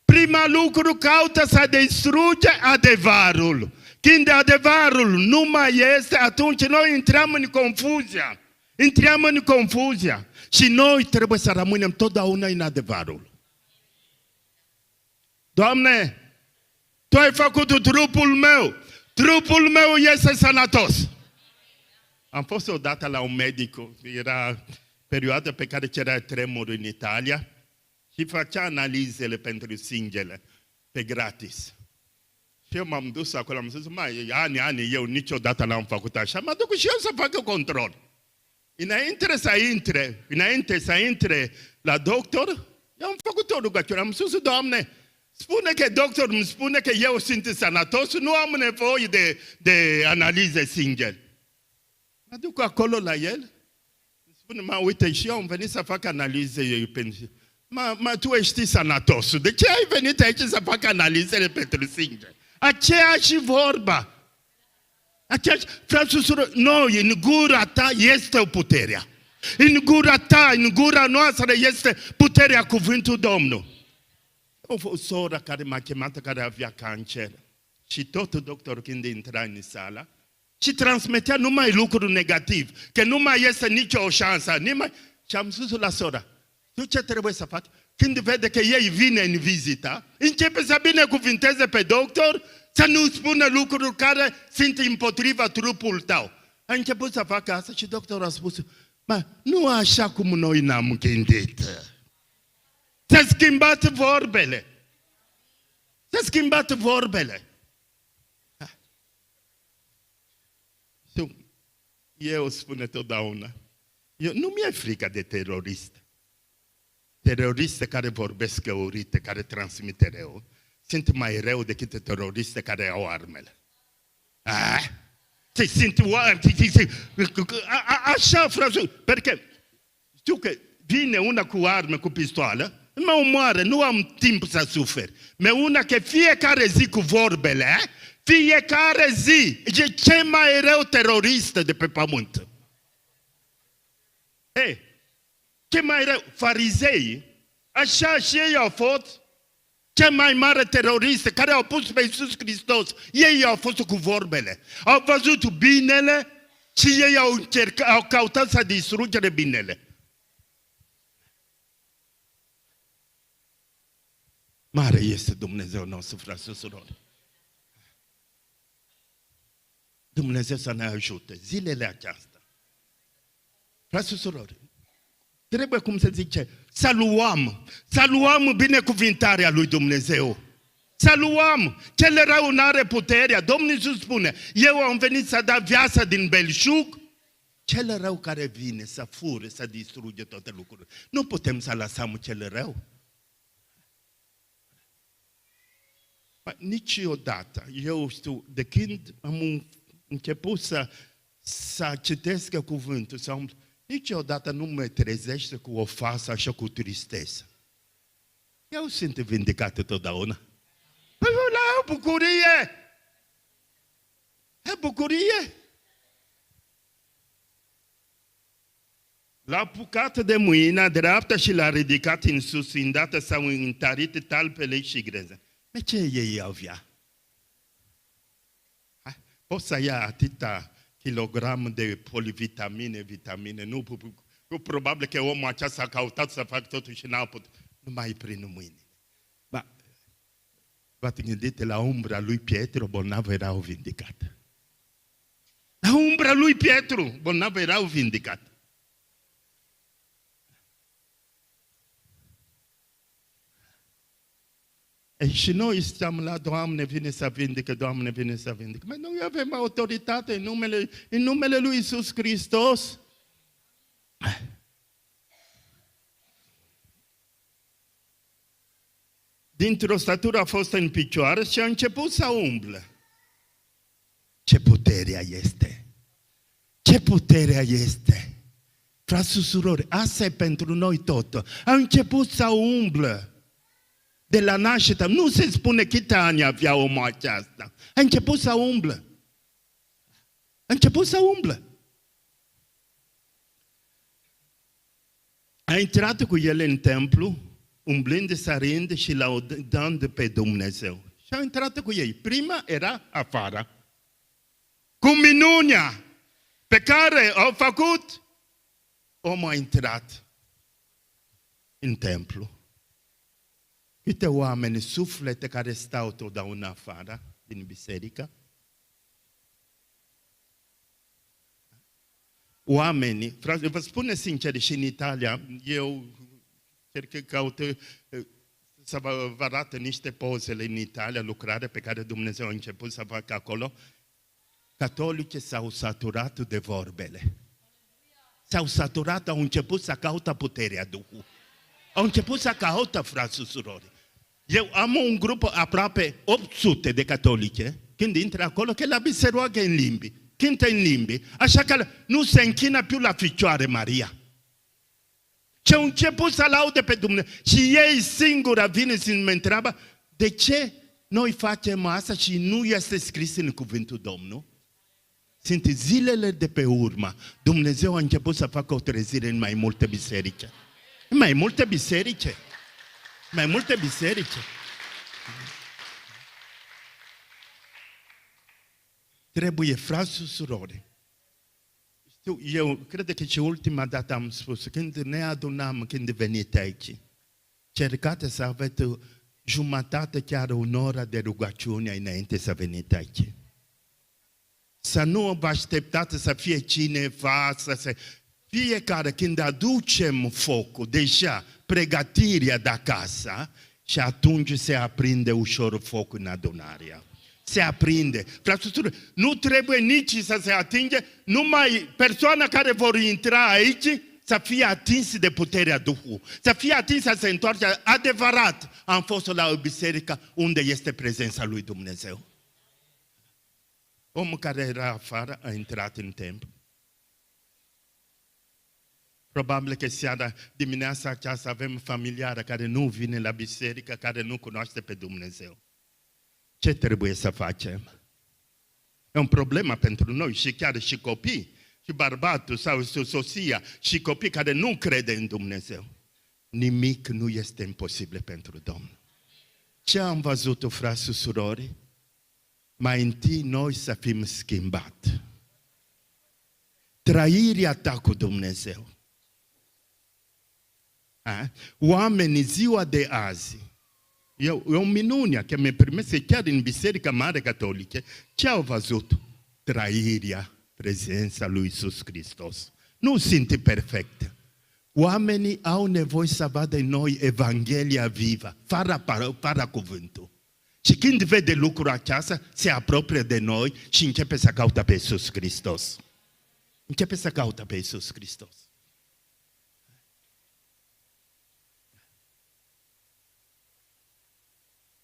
Prima lucru caută să distruge adevărul. Când adevărul nu mai este, atunci noi intrăm în confuzia. Intrăm în confuzia. Și noi trebuie să rămânem totdeauna în adevărul. Doamne, Tu ai făcut trupul meu. Trupul meu este sănătos. Am fost odată la un medic, era perioada pe care cerea tremur în Italia și făcea analizele pentru sângele pe gratis. Și eu m-am dus acolo, am zis, ani, eu niciodată n-am făcut așa, mă duc și eu să fac control. Înainte să intre la doctor, eu am făcut o rugăciune, am spus, Doamne, spune că doctorul îmi spune că eu sunt sănătos, nu am nevoie de analize sângele. Mă duc acolo la el, spune, uite, și eu am venit să fac analize pentru... tu ești sănătos, de ce ai venit aici să fac analizele pentru sânge? Aceeași vorba. Frate și surori, noi, în gura ta este o puterea. În gura ta, în gura noastră este puterea cuvântului Domnului. O soră care m-a chemat, care avea cancer. Și tot doctorul când intra în sală, și transmitea numai lucruri negative, că nu mai este nicio șansă. Și am spus la sora, tu ce trebuie să faci? Când vede că ei vine în vizită, începe să binecuvinteze pe doctor, să nu spună lucruri care sunt împotriva trupul tău. A început să facă asta și doctorul a spus, nu așa cum noi n-am gândit. S-a schimbat vorbele. S-a schimbat vorbele. Eu spune totdeauna, nu mi-e frică de terorist. Teroriste care vorbesc urâte, care transmite rău, sunt mai rău decât teroriste care au armele. Așa, frate, pentru știu că vine una cu arme, cu pistoală, mă omoară, nu am timp să suferi. Mă una că fiecare zi cu vorbele, fiecare zi, e cel mai rău terorist de pe pământ. Ce mai rău, farizei, așa și ei au fost cel mai mare teroriste care au pus pe Iisus Hristos. Ei au fost cu vorbele. Au văzut binele și ei au căutat să distrugere binele. Mare este Dumnezeu nostru, frate și surori. Dumnezeu să ne ajute zilele acestea. Frate și surori, trebuie, cum se zice, să luăm binecuvântarea lui Dumnezeu. Să luăm. Cel rău n-are puterea. Domnul Iisus spune, eu am venit să dau viața din belșug. Cel rău care vine să fure, să distruge toate lucrurile. Nu putem să lăsăm cel rău. Niciodată. Eu știu, de când am început să citesc cuvântul, niciodată nu mă trezește cu o față așa cu tristețe. Eu sunt vindecat totdeauna. bucurie! E bucurie! L-a apucat de mâina dreaptă și l-a ridicat în sus, îndată s-au întărit talpele și greze. De ce ei avea? Poți să ia atâta kilogram de polivitamine, vitamine, nu probabil că omul acesta a căutat să facă totul și n-a putut. Numai prin mâini. V-ați gândit la umbra lui Pietru, bolnavă erau vindicat. La umbra lui Pietru, bolnavă erau vindicat. Ei, și noi stăm la Doamne, vine să vindică, Doamne, vine să vindică. Mai noi avem autoritate în numele lui Iisus Hristos. Dintr-o statură a fost în picioare și a început să umblă. Ce puterea este! Ce puterea este! Frați și surori, asta e pentru noi tot. A început să umblă. De la naștere, nu se spune câte ani avea omul aceasta. A început să umblă. A început să umblă. A intrat cu el în templu, umblând, sărind și laudând pe Dumnezeu. Și a intrat cu ei. Prima era afară. Cu minunea pe care au făcut, omul a intrat în templu. Câte oameni, suflete care stau totdeauna afară din biserică? Oamenii, frate, vă spune sincer, și în Italia, eu cred că caut să vă arată niște pozele în Italia, lucrare pe care Dumnezeu a început să facă acolo. Catolice s-au saturat de vorbele. S-au saturat, au început să caută puterea Duhului. Au început să caută, frați și surori. Eu am un grup aproape 800 de catolice, când intră acolo, că la se roagă în limbi, cântă în limbi, așa că nu se închină più la Ficioare Maria. Și au început să laude pe Dumnezeu. Și ei singura vine și mă întreabă, de ce noi facem asta și nu este scris în cuvântul Domnului? Sunt zilele de pe urmă. Dumnezeu a început să facă o trezire în mai multe biserici. Mai multe biserici. Mai multe biserici. Trebuie, frați și surori. Știu, eu cred că și ultima dată am spus, când ne adunam, când venite aici, cercați să aveți jumătate, chiar o oră de rugăciune înainte să veniți aici. Să nu vă așteptați să fie cineva, să se... Fiecare, când aducem focul, deja pregătirea de acasă, și atunci se aprinde ușor focul în adunarea. Se aprinde. Fraților, nu trebuie nici să se atinge, numai persoana care vor intra aici să fie atins de puterea Duhului. Să fie atins să se întoarce. Adevărat, am fost la o biserică unde este prezența lui Dumnezeu. Omul care era afară a intrat în templu. Probabil că seara, dimineața aceasta avem familiară care nu vine la biserică, care nu cunoaște pe Dumnezeu. Ce trebuie să facem? E o problemă pentru noi și chiar și copii, și bărbatul sau soția și copii care nu crede în Dumnezeu. Nimic nu este imposibil pentru Domnul. Ce am văzut, frați și surori? Mai întâi noi să fim schimbați. Trăirea ta cu Dumnezeu. Oamenii ziua de azi, e o minune că mi-e permis chiar în Biserica Mare Catolică, ce au văzut? Trăirea, prezența lui Iisus Hristos. Nu sunt perfecte. Oamenii au nevoie să vadă în noi Evanghelia vivă, fără cuvântul. Și când vede lucrul acesta, se apropie de noi și începe să caute pe Iisus Hristos. Începe să caute pe Iisus Hristos.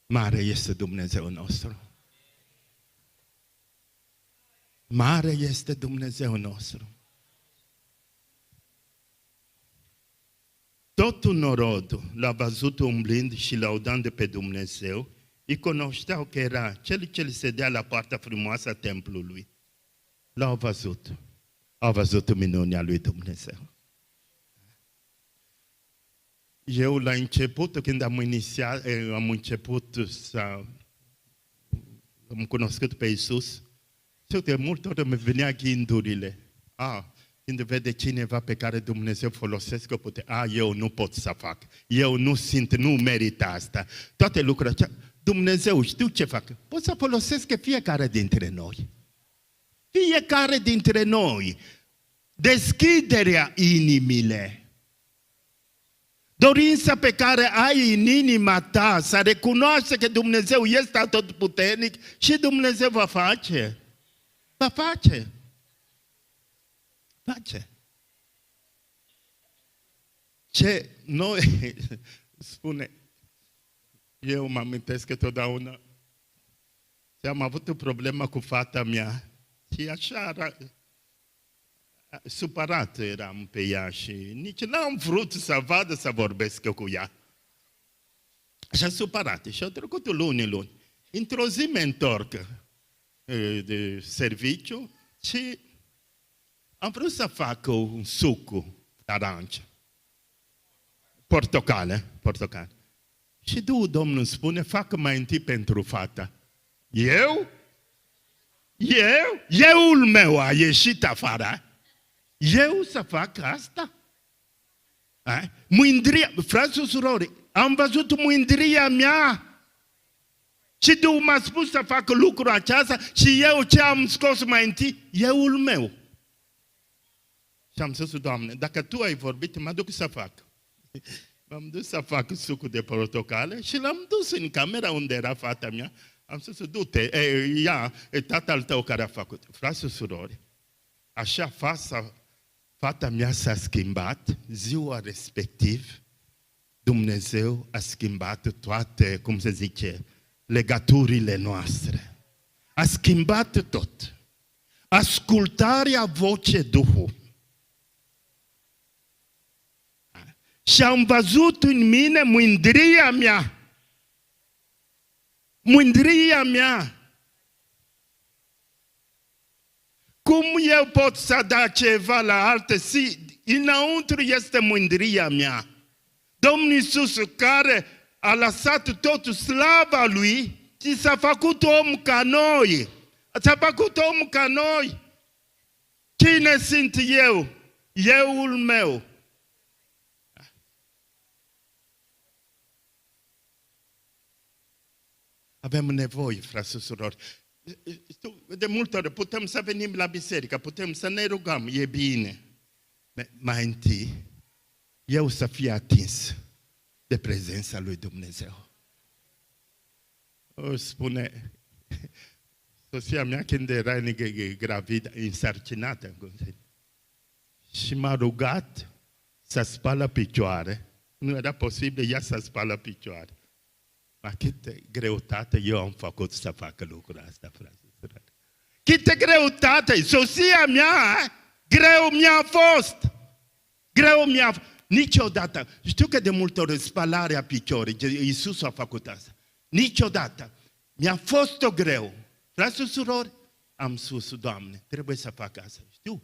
Mare este Dumnezeu nostru. Mare este Dumnezeu nostru. Tot norodul l-a văzut umblând și laudând pe Dumnezeu îi cunoșteau că era cel ce sedea la partea frumoasă a templului. L-au văzut. Au văzut minunea lui Dumnezeu. Eu la început, când am început să am cunoscut pe Iisus, și de multe ori îmi venea gândurile. Când vede cineva pe care Dumnezeu folosesc, eu nu pot să fac. Eu nu merit asta. Toate lucrurile astea. Dumnezeu, știu ce fac. Pot să folosesc fiecare dintre noi. Fiecare dintre noi. Deschiderea inimile. Dorința pe care ai în inima ta să recunoaște că Dumnezeu este atotputernic și Dumnezeu va face. Va face. Face. Ce noi spune, eu mă amintesc că totdeauna am avut o problemă cu fata mea și așa supărat eram pe ea și nici n-am vrut să vadă să vorbesc cu ea. Așa supărat. Și au trecut luni. Într-o zi mă întorc de serviciu și am vrut să fac un suc de aranci. Portocale. Și Domnul spune, facă mai întâi pentru fata. Euul meu a ieșit afară. Eu să fac asta? Mândria, frați și surori, am văzut mândria mea. Și Dumnezeu m-a spus să fac lucrul acesta și eu ce am scos mai întâi? Euul meu. Și am spus, Doamne, dacă Tu ai vorbit, mă duc să fac. M-am dus să fac sucul de portocale și l-am dus în camera unde era fata mea. Am spus, du-te, tatăl tău care a făcut. Frați și surori, așa fata mea s-a schimbat, ziua respectiv, Dumnezeu a schimbat toate, cum se zice, legăturile noastre. A schimbat tot. Ascultarea voce Duhul. Și am văzut în mine mândria mea. Mândria mea. Cum eu pot să dau ceva la alte? Înăuntru este mândria mea. Domnul Iisus care a lăsat totul slava Lui și s-a făcut om ca noi. S-a făcut om ca noi. Cine sunt eu? Euul meu. Avem nevoie, frați și surori. De multe ori putem să venim la biserică, putem să ne rugăm, e bine. Mai întâi, eu să fie atins de prezența lui Dumnezeu. O spune, soția mea când era gravidă, însărcinată, și m-a rugat să spală picioare. Nu era posibil ea să spală picioare. Ma câtă greutate eu am făcut să facă lucrul ăsta, frate. Câtă greutate! Soția mea, greu mi-a fost! Greu mi-a fost! Niciodată, știu că de multe ori spălarea piciorii, Iisus a făcut asta. Niciodată. Mi-a fost o greu. Frați și surori, am spus, Doamne, trebuie să fac asta. Știu,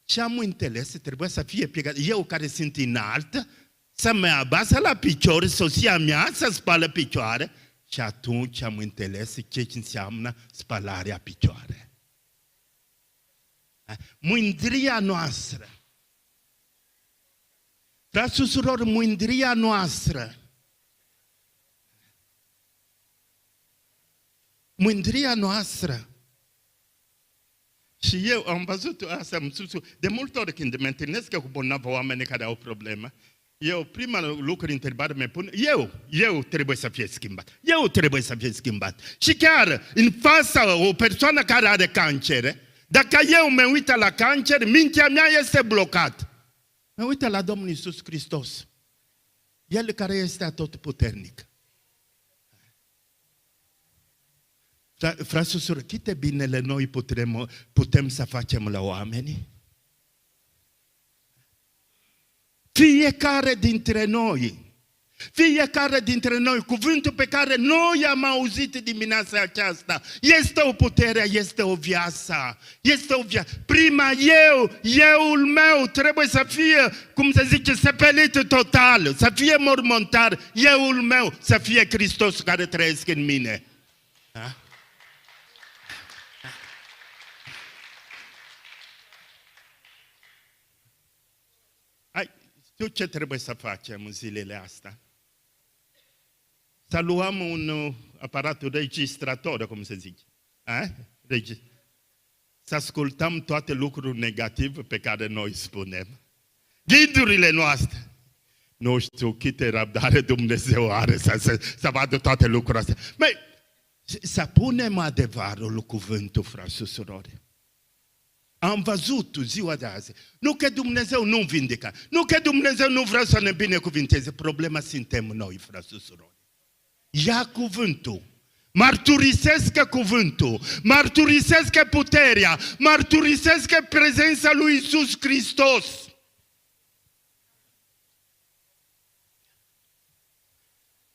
și am înțeles, trebuie să fie plecat. Eu care sunt înalt, să mă abasă la picior, soția mea să spală picioare. Și atunci am înțeles ce înseamnă spălarea picioare. Mândria noastră. Frați și surori, mândria noastră. Mândria noastră. Și eu am văzut asta, de multe ori când mă întâlnesc cu bolnavi oameni care au probleme, eu, prima lucru, întrebare mă pun, eu trebuie să fie schimbat. Eu trebuie să fie schimbat. Și chiar, în fața o persoană care are cancer, dacă eu mă uit la cancer, mintea mea este blocată. Mă uit la Domnul Iisus Hristos. El care este atotputernic. Frați și surori, câte binele noi putem să facem la oameni? Fiecare dintre noi. Fiecare dintre noi, cuvântul pe care noi am auzit dimineața aceasta, este o putere, este o viață, este o viață. Prima euul meu trebuie să fie, cum se zice, sepelit total, să fie mormântar, euul meu să fie Hristos care trăiesc în mine. Da? Știu ce trebuie să facem în zilele astea. Să luăm un aparat registrator, cum se zice. Să ascultăm toate lucruri negative pe care noi spunem. Gândurile noastre. Nu știu câte răbdare Dumnezeu are să vadă toate lucrurile astea. Măi, să punem adevărul cuvântul, frați și surori. Am văzut ziua de azi. Nu că Dumnezeu nu vindecă. Nu că Dumnezeu nu vrea să ne binecuvinteze. Problema suntem noi, frați și surori. Ia cuvântul. Mărturisesc cuvântul. Mărturisesc puterea. Mărturisesc prezența lui Iisus Hristos.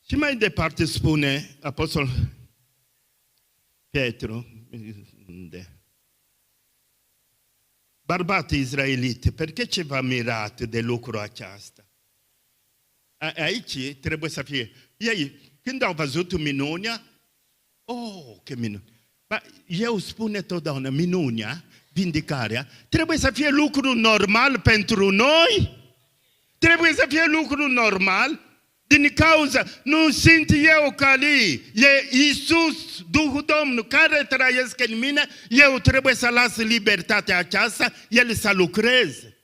Și mai departe spune Apostol Petru, bărbat izraelit, perché ce v-a mirat de lucrul acesta? Aici trebuie să fie. Ei, când au văzut minunea, ce minune! Eu spune totdeauna, minunea, vindicarea, trebuie să fie lucru normal pentru noi? Trebuie să fie lucru normal? Din cauza, nu sunt eu Cali, e Iisus, Duhul Domnului, care trăiesc în mine, eu trebuie să las libertatea aceasta, El să lucreze.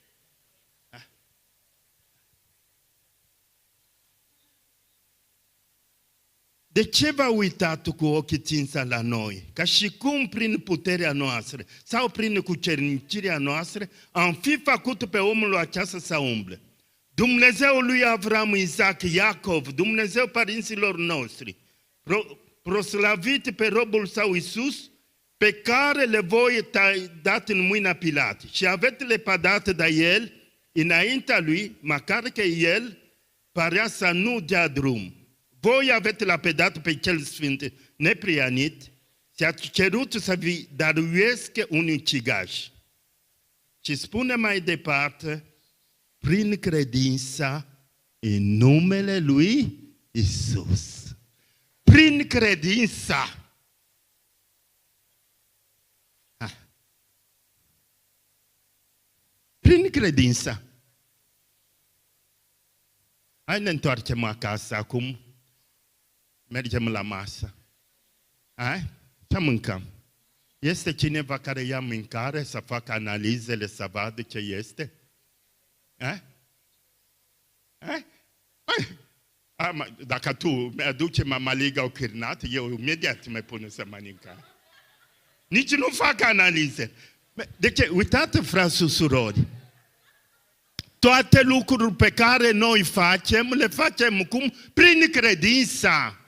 De ce v-a uitat cu ochii țința la noi? Ca și cum prin puterea noastră sau prin cucernicirea noastră am fi făcut pe omul acesta să umble. Dumnezeul lui Avram, Isaac, Iacov, Dumnezeu părinților noștri, proslăvit pe robul său Iisus, pe care le voi dat în mâina Pilat. Și aveți lepădat de el înaintea lui, măcar că el părea să nu dea drum. Voi aveți lapidat pe cel sfânt neprianit și ați cerut să vi dăruiesc un ucigaș. Și spune mai departe, prin credința în numele lui Iisus. Prin credința. Prin credința. Hai ne întoarcem acasă acum. Mergem la masă. Să mâncăm. Este cineva care ia mâncare, să facă analizele, să vadă ce este? Dacă tu mi-aduce mamaligă o cârnat, eu imediat mă pun să mănânc. Nici nu fac analize. De ce? Uitați, frați și surori, toate lucrurile pe care noi facem, le facem cum? Prin credința.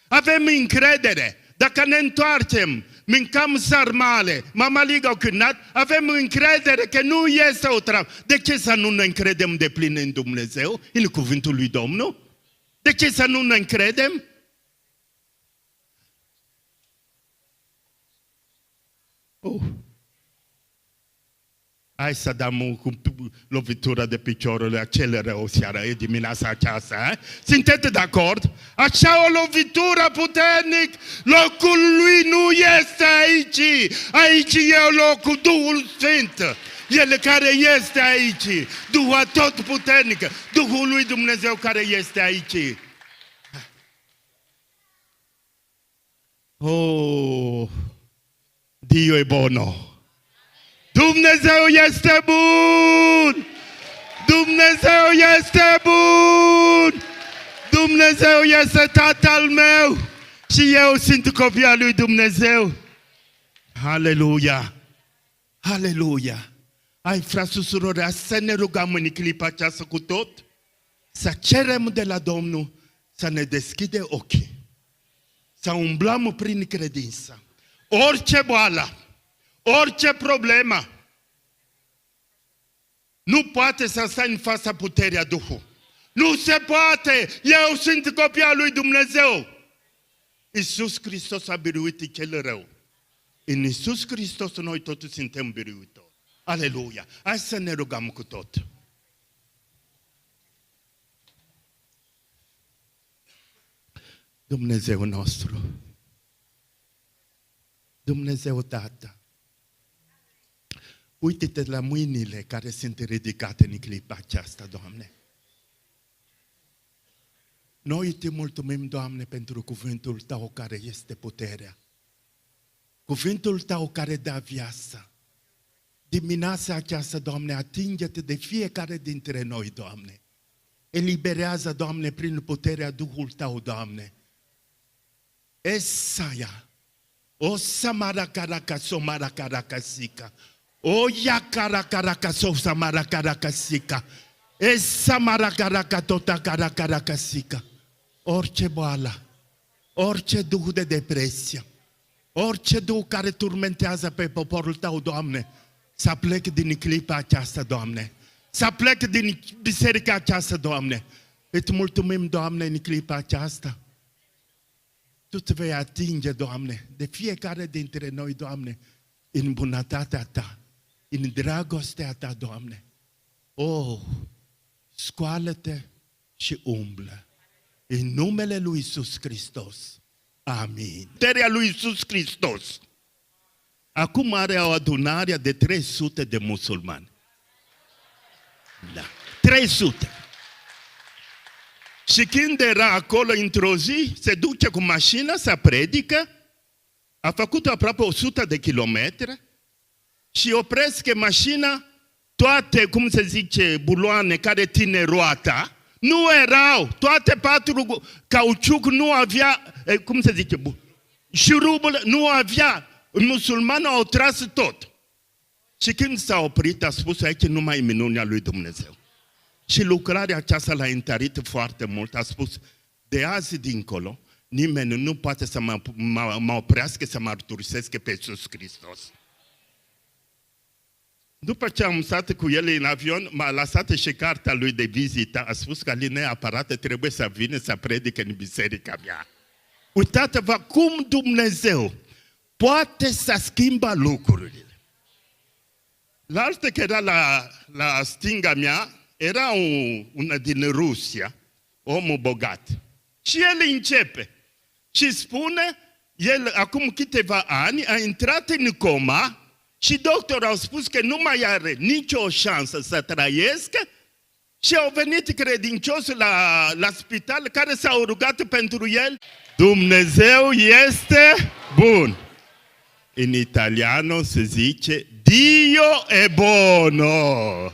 Avem încredere. Dacă ne întoarcem, mâncăm sarmale, mamaligă o cârnat, avem încredere că nu este o treabă. De ce să nu ne încredem de plin în Dumnezeu, în cuvântul lui Domnul? De ce să nu ne încredem? Hai să dăm cu lovitura de piciorul acele rău seara, dimineața aceasta. Sunteți de acord? Așa o lovitură puternic, locul lui nu este aici. Aici e locul Duhul Sfânt. El care este aici. Duhul Atotputernic. Duhul lui Dumnezeu care este aici. Dio e buono. Dumnezeu este bun! Dumnezeu este bun! Dumnezeu este Tatăl meu și eu sunt copil al lui Dumnezeu. Aleluia! Aleluia! Hai, frați și surori, să ne rugăm în clipa aceasta cu tot, să cerem de la Domnul să ne deschide ochii, să umblăm prin credință. Orice boală, orice problemă nu poate să stai în fața puterea Duhului. Nu se poate! Eu sunt copia lui Dumnezeu! Iisus Hristos a biruit cel rău. În Iisus Hristos noi toți suntem biruitori. Aleluia! Hai să ne rugăm cu tot. Dumnezeu nostru, Dumnezeu Tată, uite-te la mâinile care sunt ridicate în clipa aceasta, Doamne. Noi te mulțumim, Doamne, pentru cuvântul Tău care este puterea. Cuvântul Tău care dă viață. Dimineața aceasta, Doamne, atinge-te de fiecare dintre noi, Doamne. Eliberează, Doamne, prin puterea Duhul Tău, Doamne. Esaia, o samaracaracas, o maracaracasica, o iacaracarakas, o samaracaracasica, esamaracaraca, caracaracasica. Orice boală, orice duh de depresie, orice duh care turmentează pe poporul Tău, Doamne, să plec din clipa aceasta, Doamne. Să plec din biserica aceasta, Doamne. Îți mulțumim, Doamne, în clipa aceasta. Tu te vei atinge, Doamne, de fiecare dintre noi, Doamne, în bunătatea Ta, în dragostea Ta, Doamne. Oh, scoală-te și umblă. În numele lui Iisus Hristos. Amin. Puterea lui Iisus Hristos. Acum are o adunare de 300 de musulmani. Da, 300. Și când era acolo într-o zi, se duce cu mașina să predică, a făcut aproape 100 de kilometri și opresc mașina, toate, cum se zice, buloane care ține roata, nu erau, toate patru cauciuc nu avea, cum se zice, șurubul nu avea, musulmanul au tras tot. Și când s-a oprit, a spus, aici numai minunea lui Dumnezeu. Și lucrarea aceasta l-a întărit foarte mult, a spus, de azi dincolo, nimeni nu poate să mă oprească să mărturisesc pe Iisus Hristos. După ce am stat cu el în avion, m-a lăsat și cartea lui de vizită, a spus că neapărat trebuie să vină să predică în biserica mea. Uitați-vă cum Dumnezeu poate să schimbă lucrurile. La altă că era la stânga mea, era una din Rusia, omul bogat. Și el începe și spune, el acum câteva ani a intrat în coma și doctorul au spus că nu mai are nicio șansă să trăiască și au venit credincioși la spital care s-au rugat pentru el. Dumnezeu este bun. În italiano se zice Dio è buono.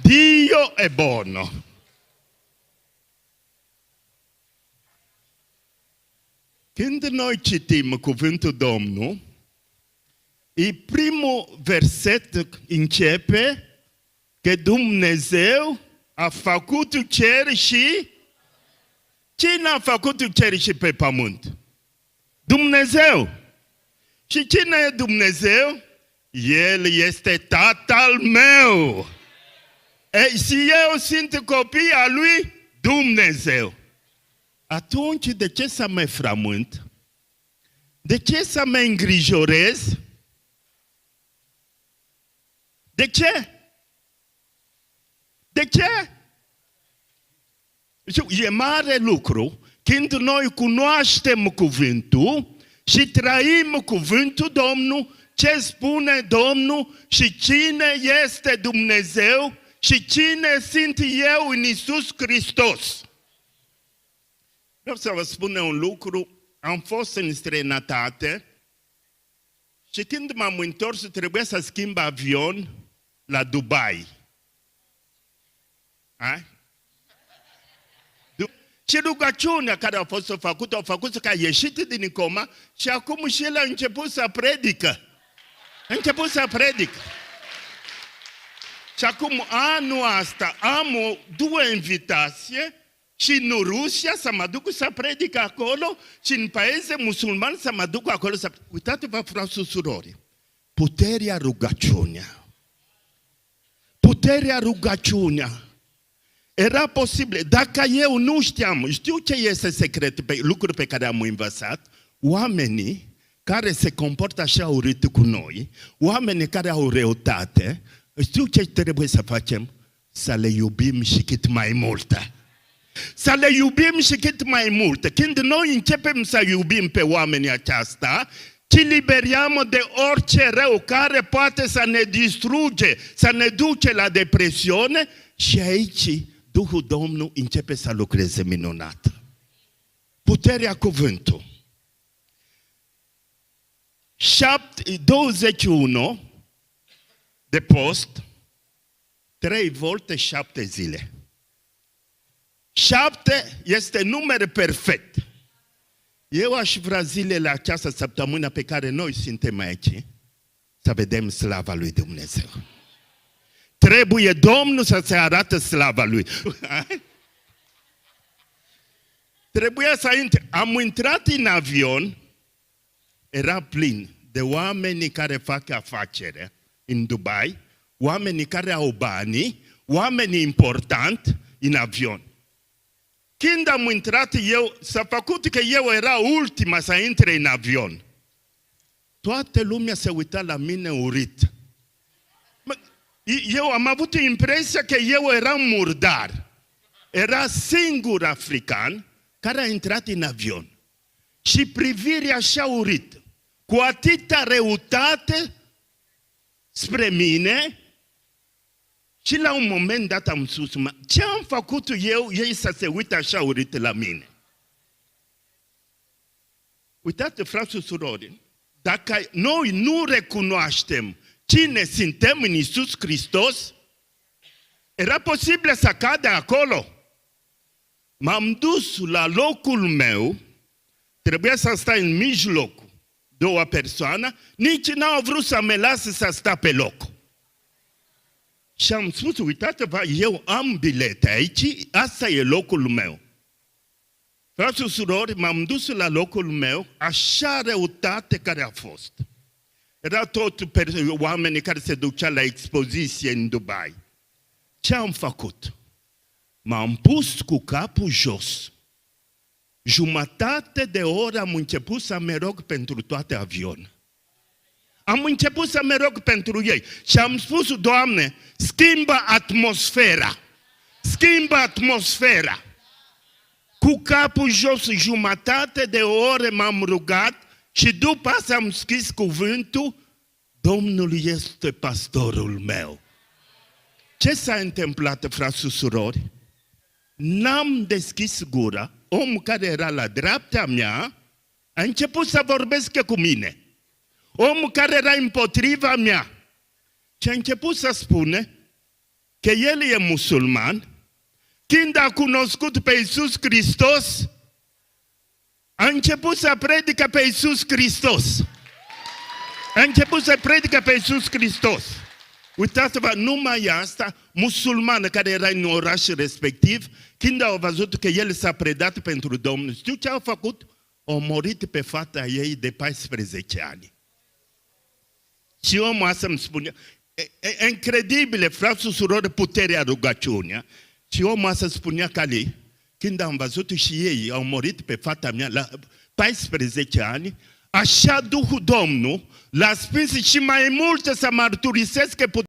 Dio è buono. Când noi citim cuvântul Domnului, primul verset începe că Dumnezeu a făcut cer și... Cine a făcut cer și pe pământ? Dumnezeu. Și cine e Dumnezeu? El este Tatăl meu. Și eu sunt copii al lui Dumnezeu. Atunci de ce să mă frământ? De ce să mă îngrijorez? De ce? De ce? E mare lucru când noi cunoaștem cuvântul și trăim cuvântul Domnului, ce spune Domnul și cine este Dumnezeu și cine sunt eu în Iisus Hristos. Vreau să vă spun un lucru, am fost în străinătate și când m-am întors trebuia să schimb avion la Dubai. Și rugăciunea care a fost făcută, a făcut că a ieșit din coma și acum și el a început să predică. A început să predică. Și acum anul ăsta am două invitații și în Rusia să mă duc să predic acolo și în paese musulmani să mă duc acolo să... Uitați-vă, frați și surori, puterea rugăciunea. Puterea rugăciunea. Era posibil. Dacă eu nu știu ce este secret, lucruri pe care am învățat, oamenii care se comportă așa urât cu noi, oamenii care au răutate, știu ce trebuie să facem? Să le iubim și cât mai mult. Să le iubim și cât mai mult. Când noi începem să iubim pe oamenii aceasta, ci liberăm de orice rău care poate să ne distruge, să ne duce la depresiune și aici Duhul Domnului începe să lucreze minunat. Puterea cuvântului. 21 de post, 3 volte, 7 zile. 7 este număr perfect. Eu aș vrea zilele această săptămână pe care noi suntem aici, să vedem slava lui Dumnezeu. Trebuie Domnul să se arate slava lui. Trebuia să intre. Am intrat în avion, era plin de oameni care fac afacere în Dubai, oameni care au bani, oameni importanti în avion. Când am intrat eu, s-a făcut că eu era ultima să intre în avion. Toată lumea se uita la mine urât. Eu am avut impresia că eu eram murdar. Era singur african care a intrat în avion. Și privirea așa urât, cu atâta răutate spre mine. Și la un moment dat am spus, ce am făcut eu, ei să se uite așa urât la mine? Uitați, frați și surori, dacă noi nu recunoaștem cine suntem în Iisus Hristos, era posibil să cadă acolo. M-am dus la locul meu, trebuia să stai în mijlocul două persoane, nici n-au vrut să mă lase să sta pe loc. Și am spus, uitați-vă, eu am bilete aici, asta e locul meu. Frați și surori, m-am dus la locul meu, așa răutate care a fost. Erau tot oamenii care se duceau la expoziție în Dubai. Ce am făcut? M-am pus cu capul jos. Jumătate de oră am început să mă rog pentru toate avioane. Am început să mă rog pentru ei și am spus, Doamne, schimbă atmosfera. Schimbă atmosfera. Cu capul jos, jumătate de oră m-am rugat și după asta am scris cuvântul, Domnul este pastorul meu. Ce s-a întâmplat, frați și surori? N-am deschis gura, omul care era la dreapta mea a început să vorbească cu mine. Omul care era împotriva mea și a început să spune că el e musulman, când a cunoscut pe Iisus Hristos, a început să predică pe Iisus Hristos. A început să predică pe Iisus Hristos. Uitați-vă, numai asta, musulmană care era în orașul respectiv, când au văzut că el s-a predat pentru Domnul, știu ce au făcut? Au omorât pe fata ei de 14 ani. Și omul asta îmi spune, incredibile, frați și surori, puterea rugăciunea. Și omul asta spunea că când am văzut și ei au murit pe fata mea la 14 ani, așa Duhul Domnului l-a spus și mai mult să mărturisesc că